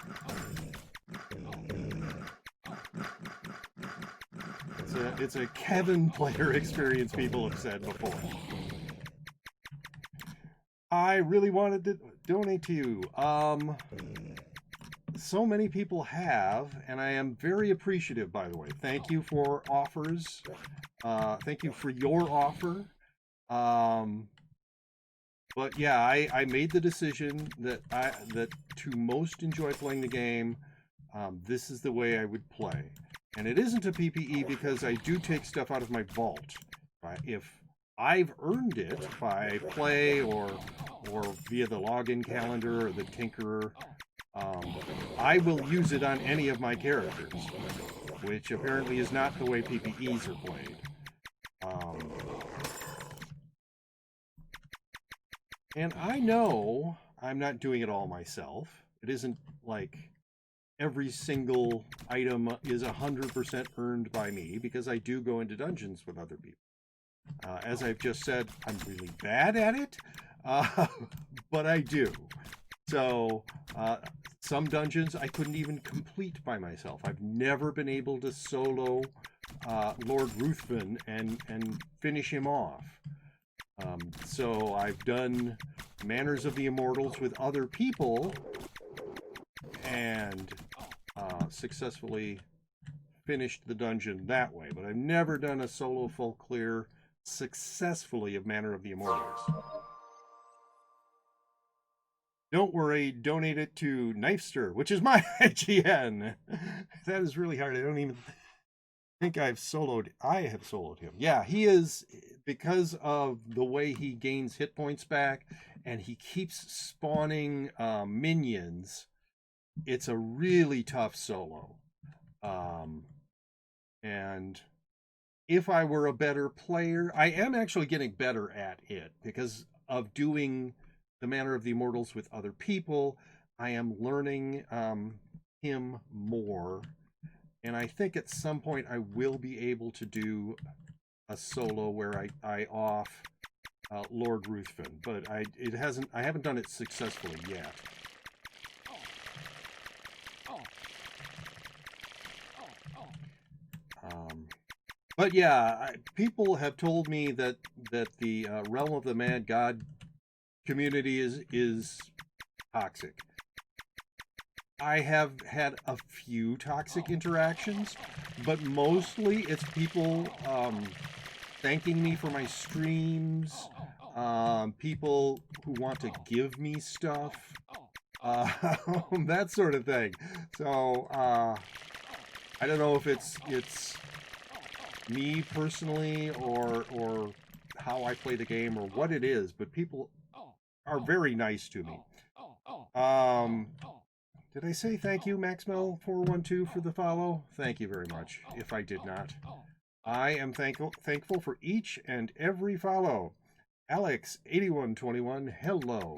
It's a Kevin player experience, people have said before. I really wanted to donate to you. So many people have, and I am very appreciative, by the way. Thank you for offers. Thank you for your offer. But yeah, I made the decision that to most enjoy playing the game, this is the way I would play. And it isn't a PPE because I do take stuff out of my vault. If I've earned it by play or via the login calendar or the Tinkerer, I will use it on any of my characters, which apparently is not the way PPEs are played. And I know I'm not doing it all myself. It isn't like every single item is 100% earned by me, because I do go into dungeons with other people. As I've just said, I'm really bad at it, but I do. So some dungeons I couldn't even complete by myself. I've never been able to solo Lord Ruthven and finish him off. So I've done Manners of the Immortals with other people and successfully finished the dungeon that way. But I've never done a solo full clear successfully of Manor of the Immortals. Don't worry, donate it to Knifester, which is my IGN. That is really hard. I don't even think I have soloed him. Yeah, he is, because of the way he gains hit points back and he keeps spawning minions. It's a really tough solo. And if I were a better player, I am actually getting better at it because of doing the Manor of the Immortals with other people. I am learning him more, and I think at some point I will be able to do a solo where I off Lord Ruthven, but I haven't done it successfully yet. But yeah, people have told me that the Realm of the Mad God community is toxic. I have had a few toxic interactions, but mostly it's people thanking me for my streams, people who want to give me stuff, that sort of thing. So I don't know if it's me personally or how I play the game or what it is, but people are very nice to me. Did I say thank you, Maxmel412, for the follow? Thank you very much, if I did not. I am thankful for each and every follow. Alex8121, hello.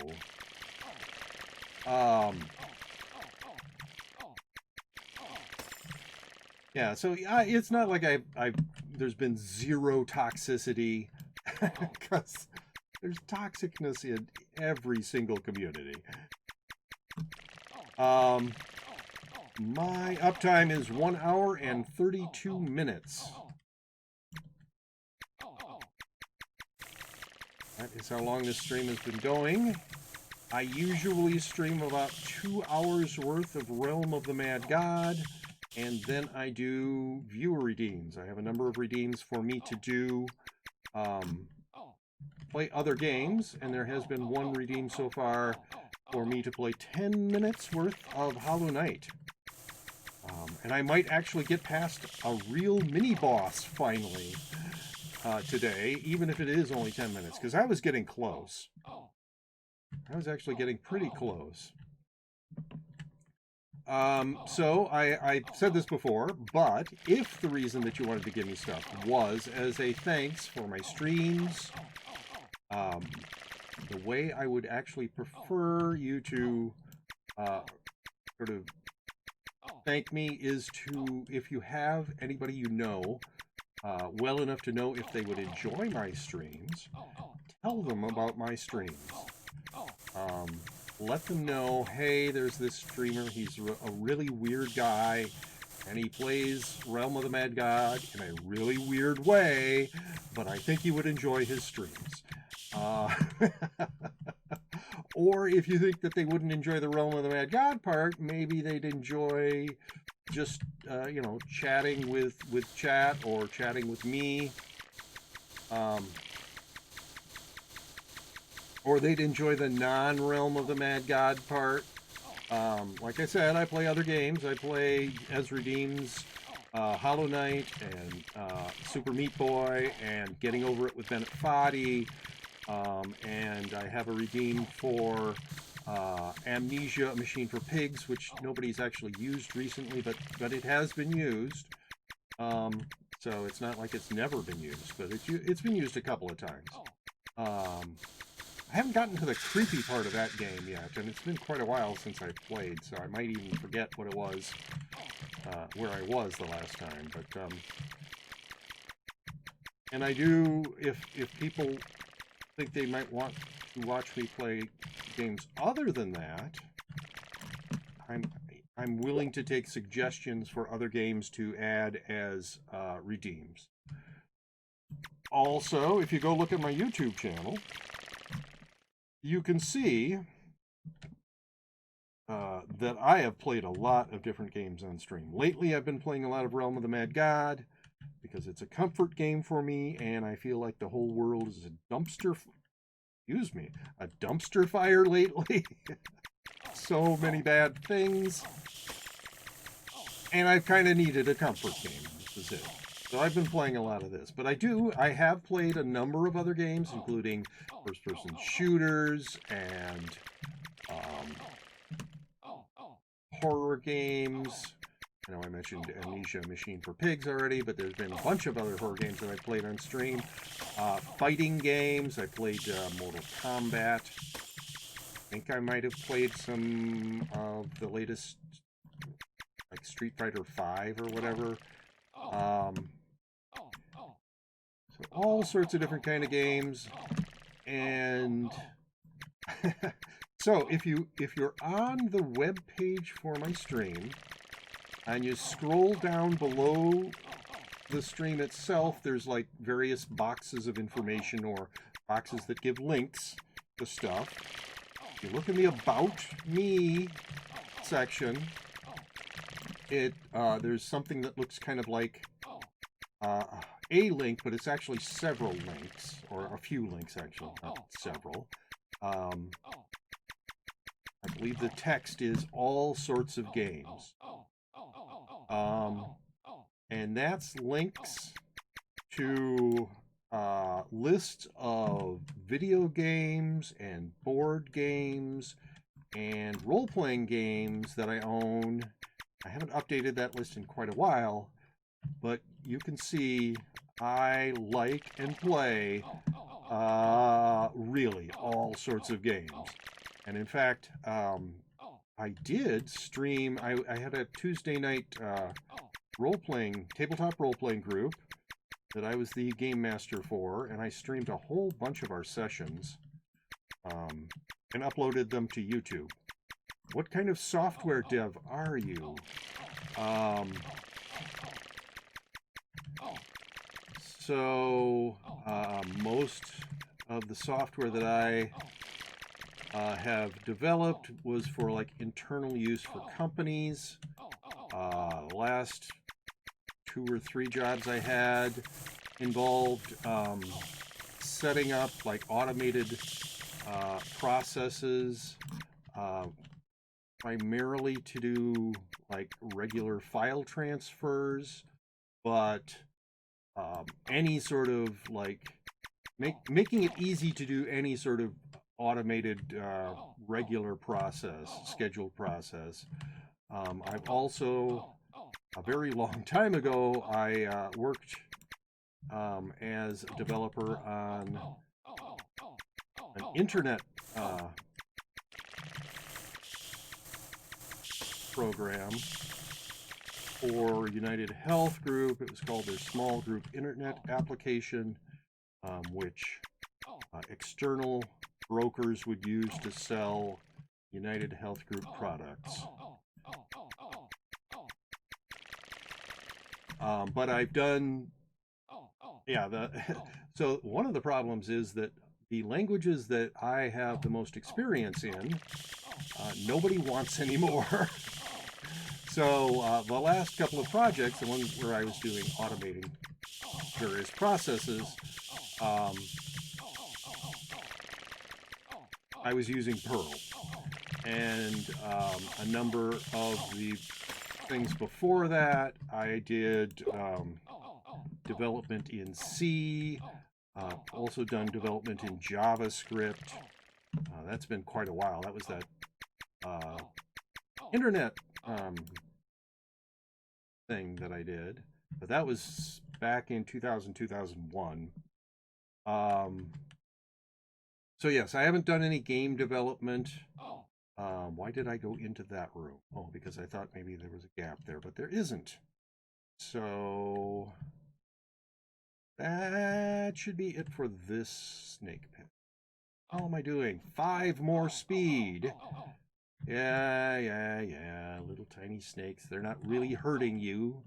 Yeah, so it's not like there's been zero toxicity, because there's toxicness in every single community. My uptime is 1 hour and 32 minutes. That is how long this stream has been going. I usually stream about 2 hours worth of Realm of the Mad God, and then I do viewer redeems. I have a number of redeems for me to do play other games, and there has been one redeem so far for me to play 10 minutes worth of Hollow Knight. And I might actually get past a real mini-boss finally today, even if it is only 10 minutes, because I was getting close. I was actually getting pretty close. So I said this before, but if the reason that you wanted to give me stuff was as a thanks for my streams, the way I would actually prefer you to sort of thank me is to, if you have anybody you know well enough to know if they would enjoy my streams, tell them about my streams. Let them know, hey, there's this streamer, he's a really weird guy, and he plays Realm of the Mad God in a really weird way, but I think you would enjoy his streams. Or if you think that they wouldn't enjoy the Realm of the Mad God part, maybe they'd enjoy just, chatting with chat or chatting with me. Or they'd enjoy the non-Realm of the Mad God part. Like I said, I play other games. I play as redeems Hollow Knight and Super Meat Boy and Getting Over It with Bennett Foddy. And I have a redeem for Amnesia, A Machine for Pigs, which nobody's actually used recently, but it has been used. So it's not like it's never been used, but it's been used a couple of times. I haven't gotten to the creepy part of that game yet, and it's been quite a while since I played, so I might even forget what it was, where I was the last time. But and I do, if people think they might want to watch me play games other than that, I'm willing to take suggestions for other games to add as redeems. Also, if you go look at my YouTube channel, you can see that I have played a lot of different games on stream. Lately, I've been playing a lot of Realm of the Mad God because it's a comfort game for me, and I feel like the whole world is a dumpster. Excuse me, a dumpster fire lately. So many bad things, and I've kind of needed a comfort game. This is it. So I've been playing a lot of this, but I have played a number of other games, including first-person shooters and horror games. I know I mentioned Amnesia Machine for Pigs already, but there's been a bunch of other horror games that I've played on stream. Fighting games. I played Mortal Kombat. I think I might have played some of the latest, like Street Fighter V or whatever. So all sorts of different kind of games. And so if you're on the web page for my stream and you scroll down below the stream itself, there's like various boxes of information or boxes that give links to stuff. If you look in the About Me section, there's something that looks kind of like a link, but it's actually several links, or a few links actually, not several. I believe the text is all sorts of games. And that's links to lists of video games and board games and role-playing games that I own. I haven't updated that list in quite a while, but you can see I like and play really all sorts of games. And in fact, I did stream, I had a Tuesday night tabletop role-playing group that I was the game master for, and I streamed a whole bunch of our sessions and uploaded them to YouTube. What kind of software dev are you? So most of the software that I have developed was for like internal use for companies. Last 2 or 3 jobs I had involved setting up like automated processes, primarily to do like regular file transfers, but any sort of like making it easy to do any sort of automated regular process, scheduled process. I've also, a very long time ago, I worked as a developer on an internet program for United Health Group. It was called their small group internet application, which external brokers would use to sell United Health Group products. But I've done, so one of the problems is that the languages that I have the most experience in, nobody wants anymore. So the last couple of projects, the ones where I was doing automating various processes, I was using Perl. And a number of the things before that, I did development in C, also done development in JavaScript. That's been quite a while. That was that internet thing that I did, but that was back in 2000, 2001. So yes, I haven't done any game development. Why did I go into that room? Oh, because I thought maybe there was a gap there, but there isn't. So that should be it for this snake pit. How am I doing? 5 more speed. Yeah. Little tiny snakes. They're not really hurting you.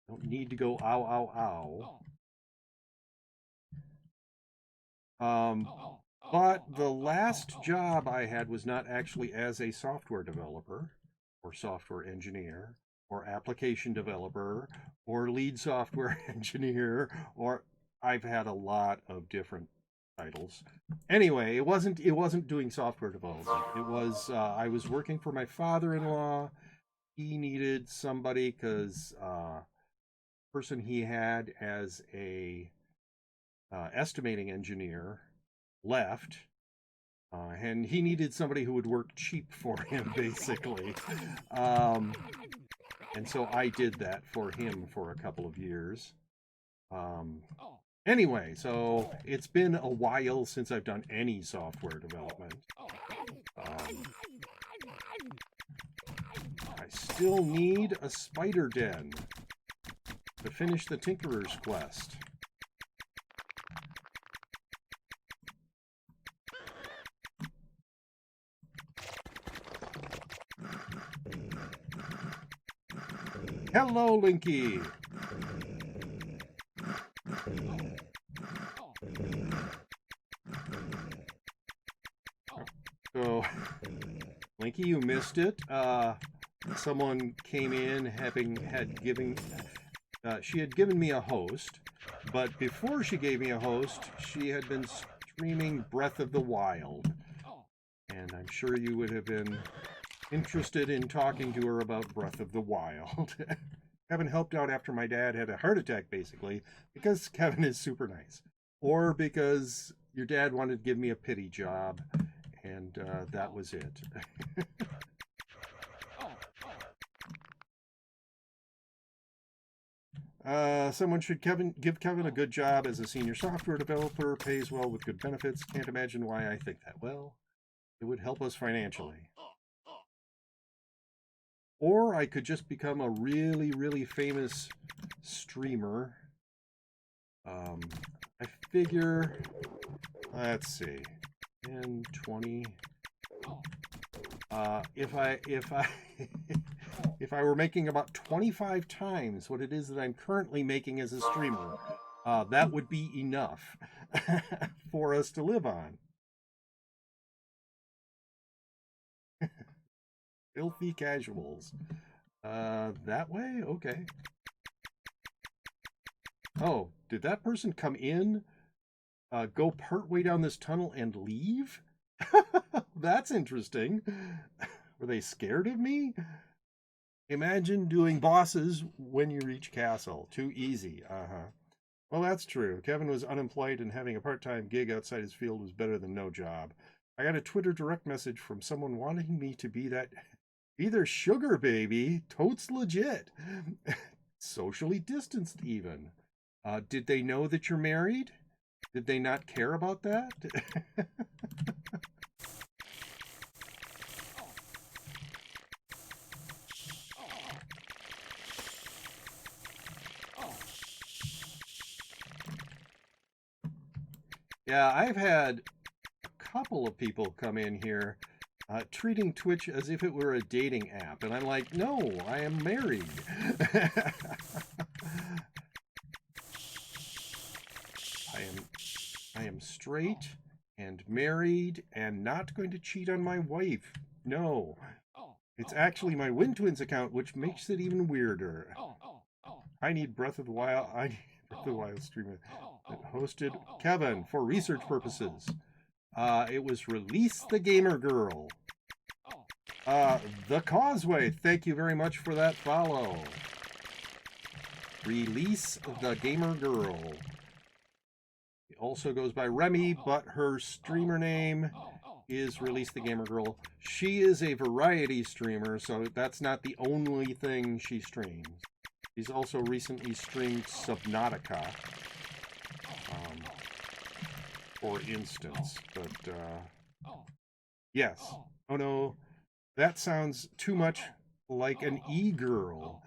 Don't need to go ow, ow, ow. But the last job I had was not actually as a software developer or software engineer or application developer or lead software engineer, or I've had a lot of different titles. Anyway, it wasn't doing software development. It was I was working for my father-in-law. He needed somebody because person he had as a estimating engineer left, and he needed somebody who would work cheap for him, basically. And so I did that for him for a couple of years. Anyway, so it's been a while since I've done any software development. I still need a spider den to finish the Tinkerer's quest. Hello, Linky! So, Linky, you missed it. Someone came in she had given me a host, but before she gave me a host, she had been streaming Breath of the Wild. And I'm sure you would have been interested in talking to her about Breath of the Wild. Kevin helped out after my dad had a heart attack, basically, because Kevin is super nice. Or because your dad wanted to give me a pity job, and that was it. Someone should give Kevin a good job as a senior software developer, pays well with good benefits. Can't imagine why I think that. Well, it would help us financially. Or I could just become a really, really famous streamer. I figure, let's see, 10, 20. If I were making about 25 times what it is that I'm currently making as a streamer, that would be enough for us to live on. Filthy casuals. That way? Okay. Oh, did that person come in, go partway down this tunnel and leave? That's interesting. Were they scared of me? Imagine doing bosses when you reach castle. Too easy. Well, that's true. Kevin was unemployed, and having a part-time gig outside his field was better than no job. I got a Twitter direct message from someone wanting me to be their sugar baby. Totes legit. Socially distanced, even. Did they know that you're married? Did they not care about that? Yeah, I've had a couple of people come in here treating Twitch as if it were a dating app. And I'm like, no, I am married. I am straight and married and not going to cheat on my wife. No. It's actually my Win Twins account, which makes it even weirder. I need Breath of the Wild. I need Breath of the Wild streamer that hosted Kevin for research purposes. It was Release the Gamer Girl. The Causeway. Thank you very much for that follow. Release the Gamer Girl. It also goes by Remy, but her streamer name is Release the Gamer Girl. She is a variety streamer, so that's not the only thing she streams. She's also recently streamed Subnautica. for instance. But yes. Oh no, that sounds too much like an e-girl.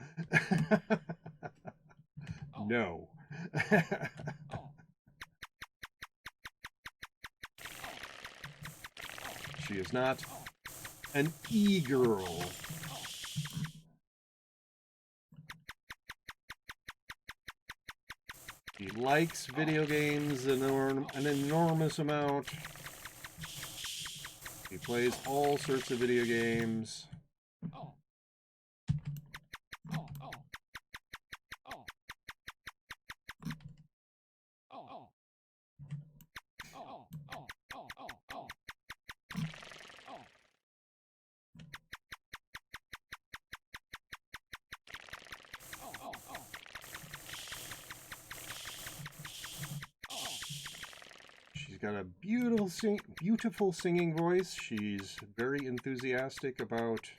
No. She is not an e-girl. She likes video games an enormous amount. She plays all sorts of video games. She's got a beautiful singing voice. She's very enthusiastic about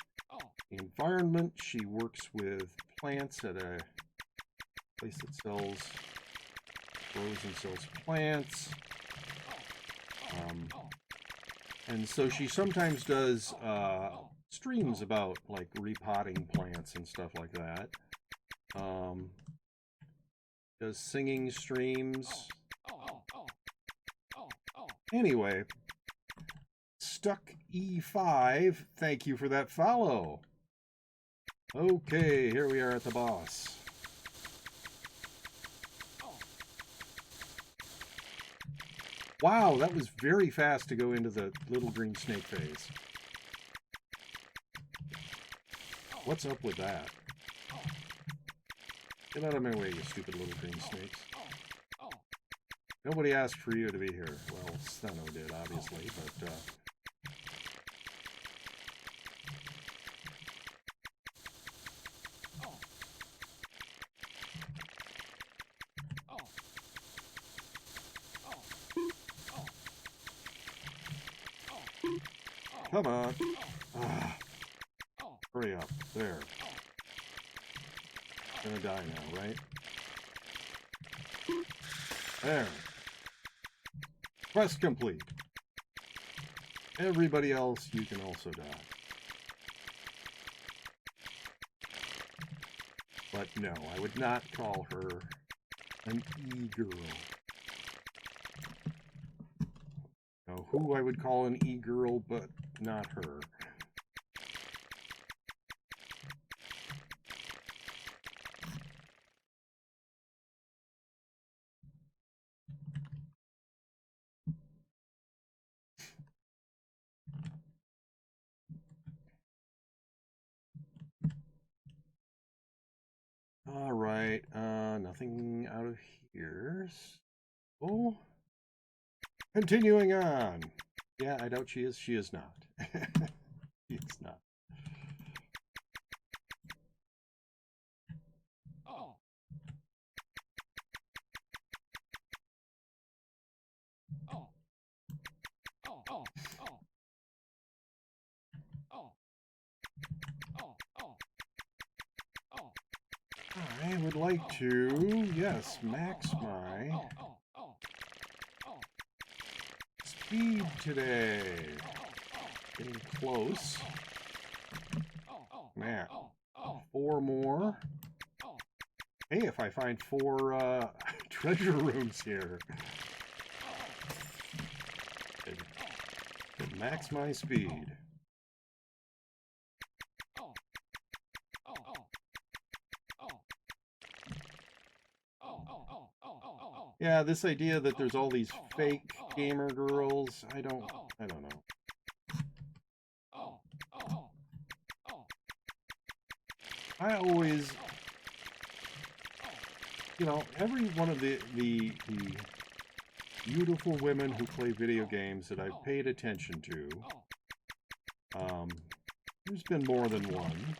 the environment. She works with plants at a place that grows and sells plants. And so she sometimes does streams about like repotting plants and stuff like that. Does singing streams. Anyway, Stuck E5, thank you for that follow. Okay, here we are at the boss. Wow, that was very fast to go into the little green snake phase. What's up with that? Get out of my way, you stupid little green snakes. Nobody asked for you to be here. Well, Steno did, obviously, but... Come on. Hurry up. There. Gonna die now, right? There. Quest complete. Everybody else, you can also die. But no, I would not call her an e-girl. Now, who I would call an e-girl, but not her. All right, nothing out of here. So, continuing on. Yeah, I doubt she is. She is not. She is not. I would like to, yes, max my speed today. Getting close. Man, 4 more. Hey, if I find 4 treasure rooms here, could max my speed. Yeah, this idea that there's all these fake gamer girls, I don't know. I always, you know, every one of the beautiful women who play video games that I've paid attention to, there's been more than one.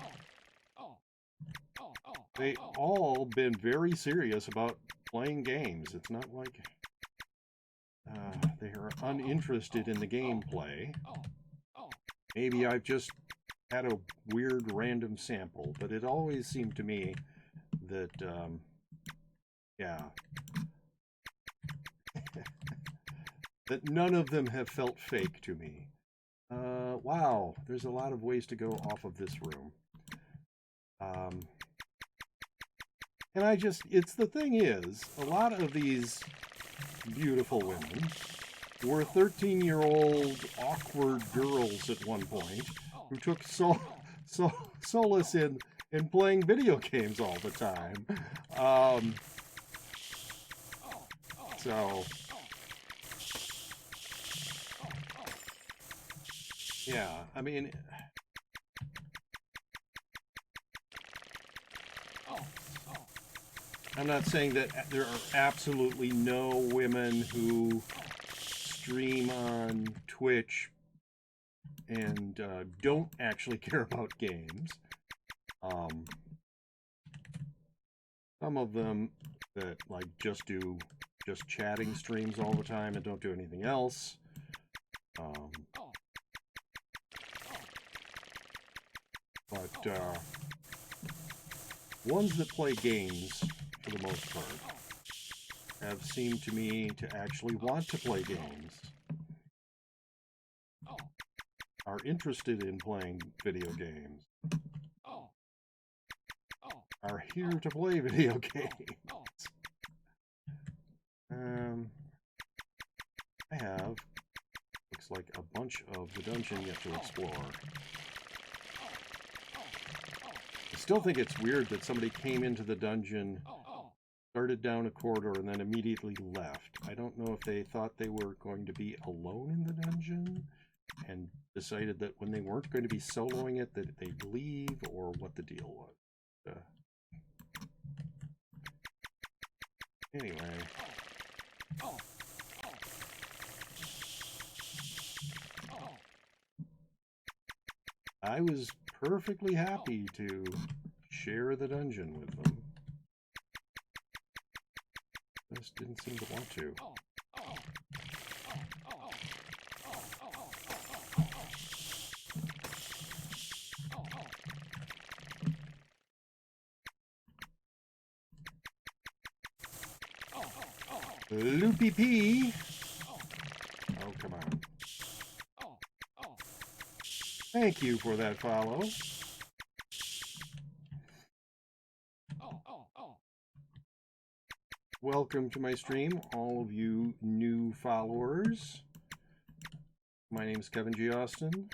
They all been very serious about playing games. It's not like they are uninterested in the gameplay. Maybe I've just had a weird random sample, but it always seemed to me that, yeah. that none of them have felt fake to me. Wow, there's a lot of ways to go off of this room. And it's the thing is, a lot of these beautiful women were 13-year-old awkward girls at one point who took solace in playing video games all the time. So yeah, I mean, I'm not saying that there are absolutely no women who stream on Twitch and don't actually care about games. Some of them that like just chatting streams all the time and don't do anything else. But ones that play games, for the most part, have seemed to me to actually want to play games, are interested in playing video games, are here to play video games. I have, looks like, a bunch of the dungeon yet to explore. I still think it's weird that somebody came into the dungeon, started down a corridor, and then immediately left. I don't know if they thought they were going to be alone in the dungeon and decided that when they weren't going to be soloing it that they'd leave, or what the deal was. Anyway. I was perfectly happy to share the dungeon with them. Just didn't seem to want to. Loopy P. Oh, come on. Thank you for that follow. Welcome to my stream, all of you new followers. My name is Kevin G. Austin.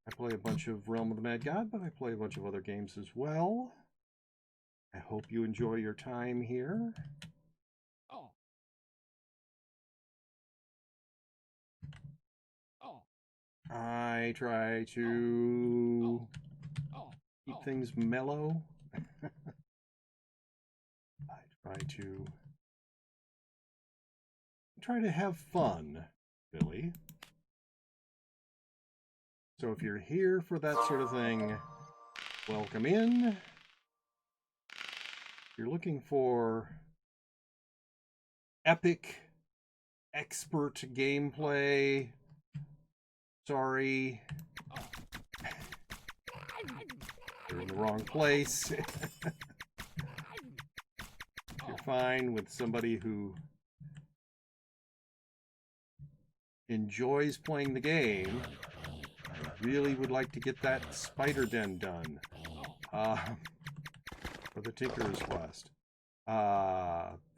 I play a bunch of Realm of the Mad God, but I play a bunch of other games as well. I hope you enjoy your time here. I try to keep things mellow. I try to have fun, Billy. So if you're here for that sort of thing, welcome in. If you're looking for epic, expert gameplay, sorry, you're in the wrong place. If you're fine with somebody who enjoys playing the game, really would like to get that spider den done for the Tinker's Quest.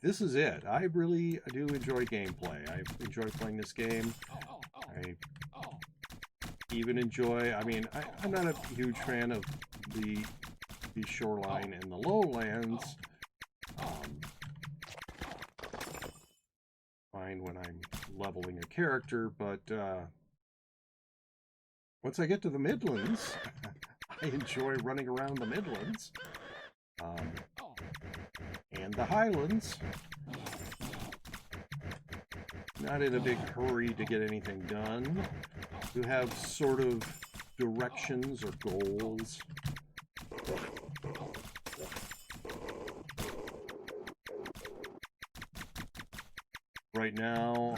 This is it. I really do enjoy gameplay. I enjoy playing this game. I even enjoy, I mean, I'm not a huge fan of the shoreline and the lowlands. Fine when I'm leveling a character, but once I get to the Midlands, I enjoy running around the Midlands and the Highlands. Not in a big hurry to get anything done. You have sort of directions or goals. Right now,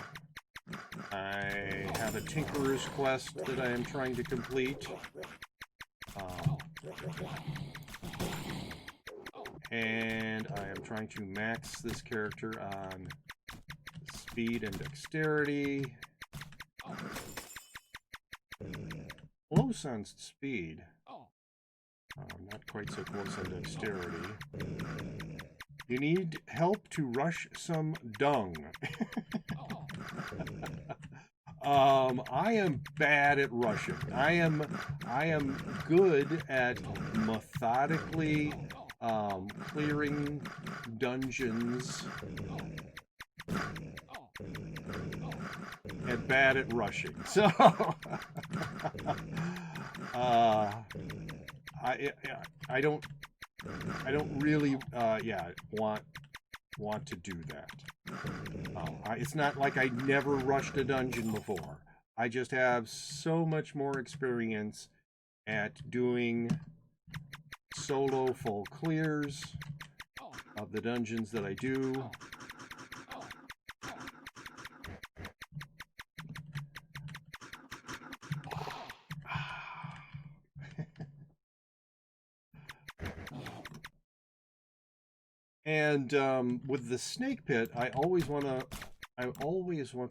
I have a Tinkerer's Quest that I am trying to complete. And I am trying to max this character on Speed and dexterity. Close on speed. Not quite so close on dexterity. You need help to rush some dung. I am bad at rushing. I am good at methodically clearing dungeons and bad at rushing. So I don't really want to do that. It's not like I never rushed a dungeon before. I just have so much more experience at doing solo full clears of the dungeons that I do. And with the snake pit, I always want to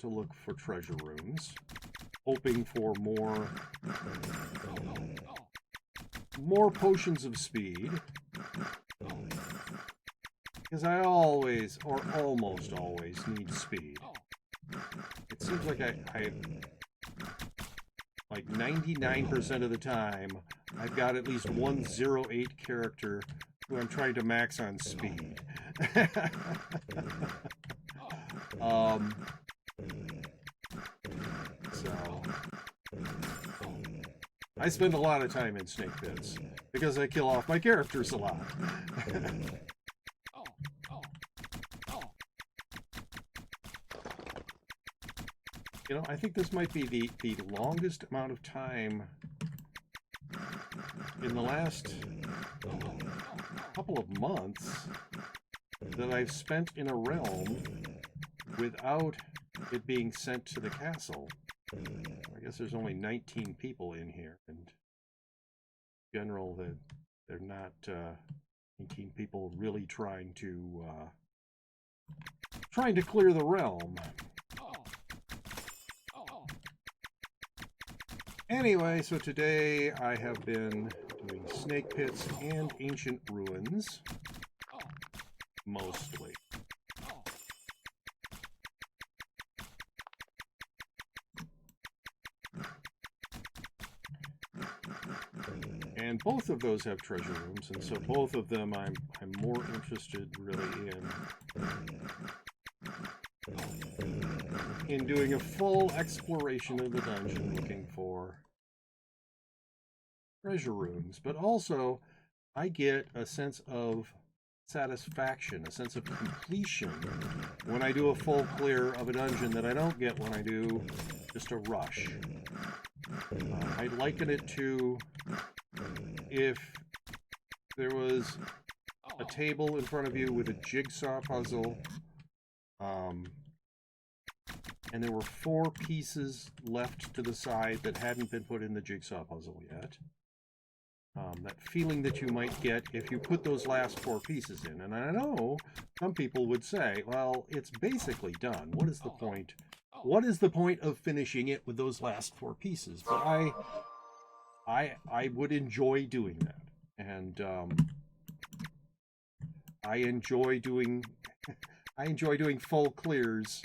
look for treasure rooms, hoping for more potions of speed, because I always, or almost always, need speed. It seems like like 99% of the time, I've got at least one 08 character who I'm trying to max on speed. So I spend a lot of time in snake pits because I kill off my characters a lot. You know, I think this might be the longest amount of time in the last couple of months that I've spent in a realm without it being sent to the castle. I guess there's only 19 people in here, and in general, they're not 19 people really trying to clear the realm. Anyway, so today I have been doing snake pits and ancient ruins, mostly. And both of those have treasure rooms, and so both of them I'm more interested really in doing a full exploration of the dungeon, looking for treasure rooms. But also, I get a sense of satisfaction, a sense of completion when I do a full clear of a dungeon that I don't get when I do just a rush. I liken it to if there was a table in front of you with a jigsaw puzzle, and there were 4 pieces left to the side that hadn't been put in the jigsaw puzzle yet. That feeling that you might get if you put those last 4 pieces in. And I know some people would say, well, it's basically done. What is the point? What is the point of finishing it with those last 4 pieces? But I would enjoy doing that. And I enjoy doing full clears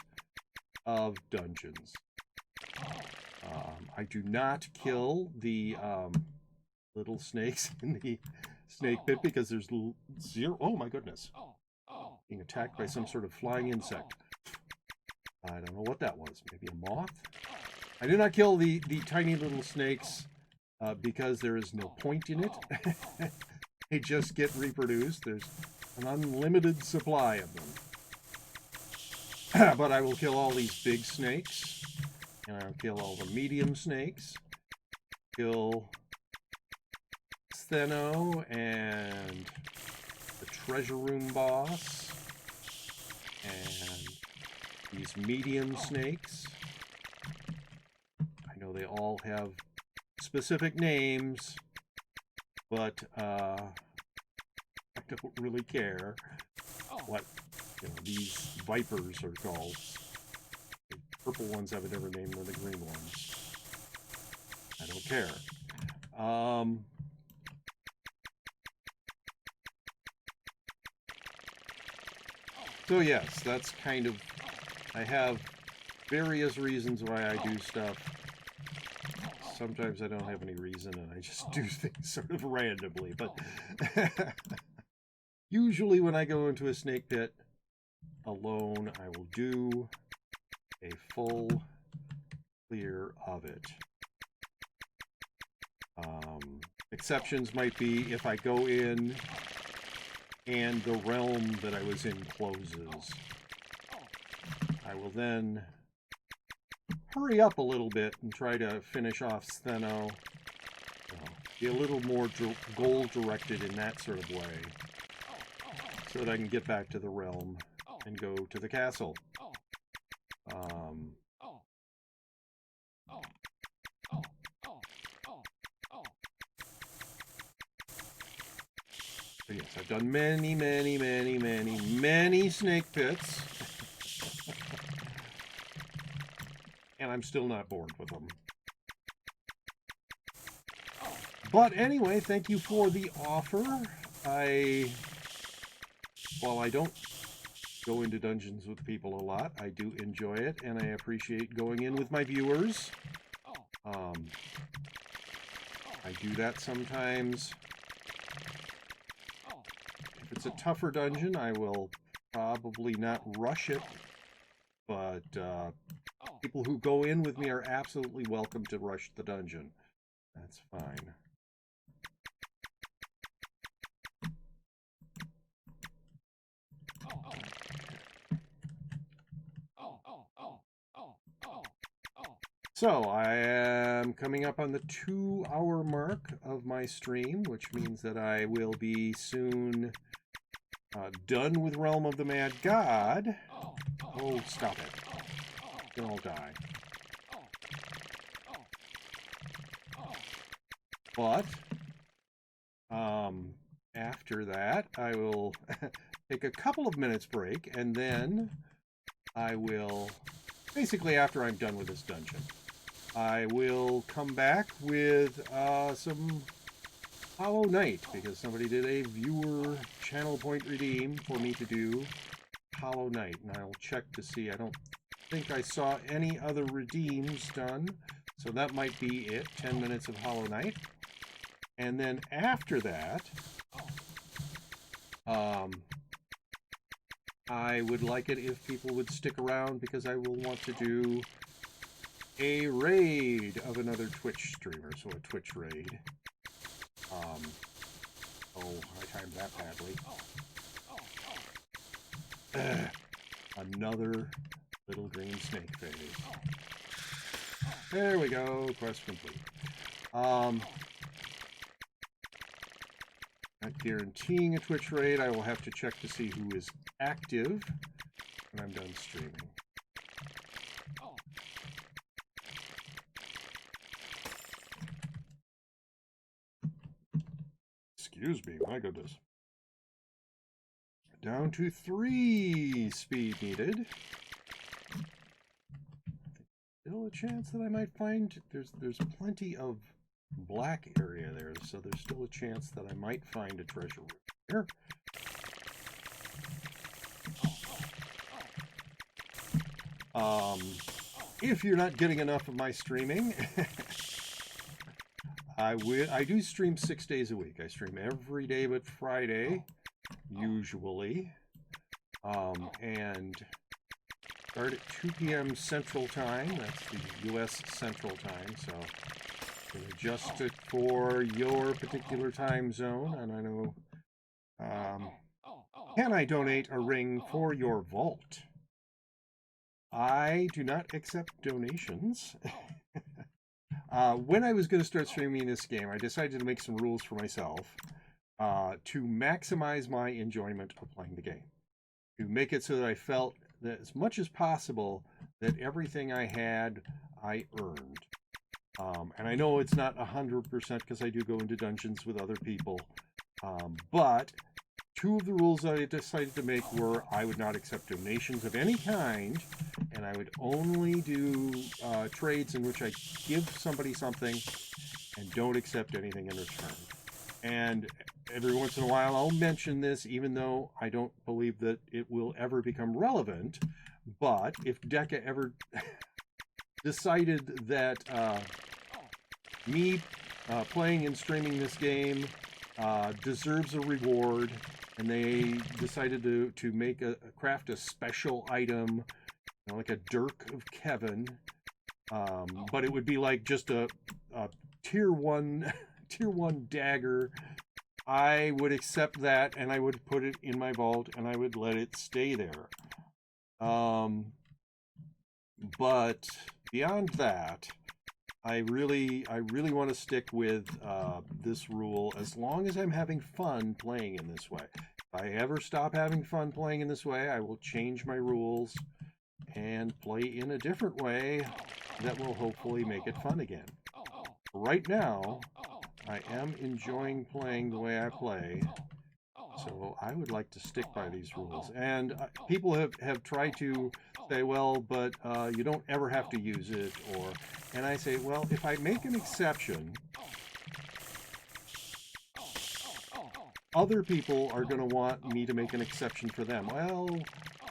of dungeons. I do not kill the little snakes in the snake pit because there's zero. Oh my goodness! Being attacked by some sort of flying insect. I don't know what that was. Maybe a moth? I do not kill the tiny little snakes because there is no point in it. They just get reproduced. There's an unlimited supply of them. But I will kill all these big snakes, and I'll kill all the medium snakes, kill Steno and the treasure room boss, and these medium snakes. I know they all have specific names, but I don't really care what these vipers are called. purple ones have a different name than the green ones. I don't care. So yes, that's kind of, I have various reasons why I do stuff. Sometimes I don't have any reason and I just do things sort of randomly, but usually when I go into a snake pit alone, I will do a full clear of it. Exceptions might be if I go in and the realm that I was in closes. I will then hurry up a little bit and try to finish off Stheno. Be a little more goal-directed in that sort of way, so that I can get back to the realm and go to the castle. But yes, I've done many snake pits. And I'm still not bored with them. But anyway, thank you for the offer. While I don't go into dungeons with people a lot, I do enjoy it, and I appreciate going in with my viewers. I do that sometimes. If it's a tougher dungeon, I will probably not rush it, but people who go in with me are absolutely welcome to rush the dungeon. That's fine. So, I am coming up on the 2-hour mark of my stream, which means that I will be soon done with Realm of the Mad God. Oh, stop it. They'll all die. But, after that, I will take a couple of minutes break, and then I will, basically after I'm done with this dungeon, I will come back with some Hollow Knight, because somebody did a viewer channel point redeem for me to do Hollow Knight, and I'll check to see. I don't think I saw any other redeems done, so that might be it. 10 minutes of Hollow Knight. And then after that, I would like it if people would stick around, because I will want to do a raid of another Twitch streamer, so a Twitch raid. Oh, I timed that badly. Another little green snake phase. There we go, quest complete. Not guaranteeing a Twitch raid. I will have to check to see who is active when I'm done streaming. Excuse me, my goodness. Down to 3 speed needed. Still a chance that I might find, there's plenty of black area there, so there's still a chance that I might find a treasure room here. If you're not getting enough of my streaming, I do stream 6 days a week. I stream every day but Friday, usually, and start at 2 p.m. Central Time. That's the U.S. Central Time, so you can adjust it for your particular time zone. And I know, can I donate a ring for your vault? I do not accept donations. When I was going to start streaming this game, I decided to make some rules for myself to maximize my enjoyment of playing the game. To make it so that I felt that as much as possible that everything I had, I earned. And I know it's not 100% because I do go into dungeons with other people, but two of the rules that I decided to make were I would not accept donations of any kind, and I would only do trades in which I give somebody something and don't accept anything in return. And every once in a while I'll mention this, even though I don't believe that it will ever become relevant. But if Deca ever decided that me playing and streaming this game deserves a reward, and they decided to make craft a special item, you know, like a Dirk of Kevin, but it would be like just a tier one dagger, I would accept that, and I would put it in my vault, and I would let it stay there. But beyond that, I really want to stick with this rule as long as I'm having fun playing in this way. If I ever stop having fun playing in this way, I will change my rules and play in a different way that will hopefully make it fun again. Right now, I am enjoying playing the way I play, so I would like to stick by these rules. And people have tried to say, well, but you don't ever have to use it, and I say, well, if I make an exception, other people are going to want me to make an exception for them. Well,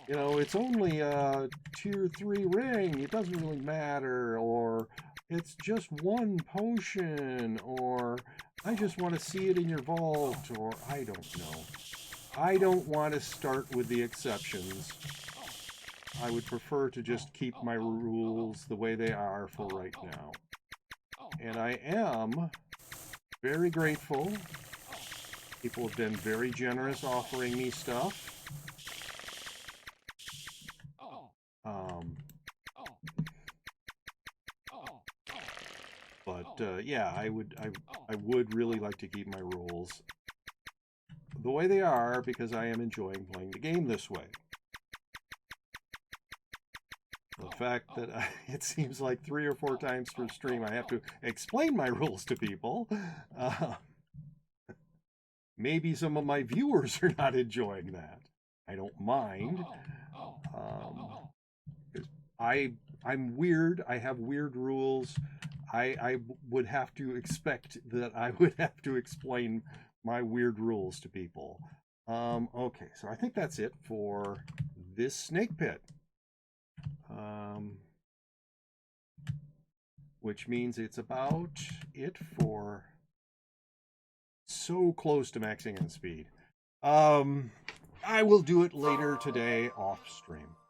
you know, it's only a tier 3 ring, it doesn't really matter, or it's just one potion, or I just want to see it in your vault, or I don't know. I don't want to start with the exceptions. I would prefer to just keep my rules the way they are for right now. And I am very grateful. People have been very generous offering me stuff. Yeah, I would really like to keep my rules the way they are, because I am enjoying playing the game this way. The fact that it seems like 3 or 4 times per stream I have to explain my rules to people. Maybe some of my viewers are not enjoying that. I don't mind. I'm weird. I have weird rules. I would have to expect that I would have to explain my weird rules to people. Okay, so I think that's it for this snake pit. Which means it's about it for so close to maxing on speed. I will do it later today off stream.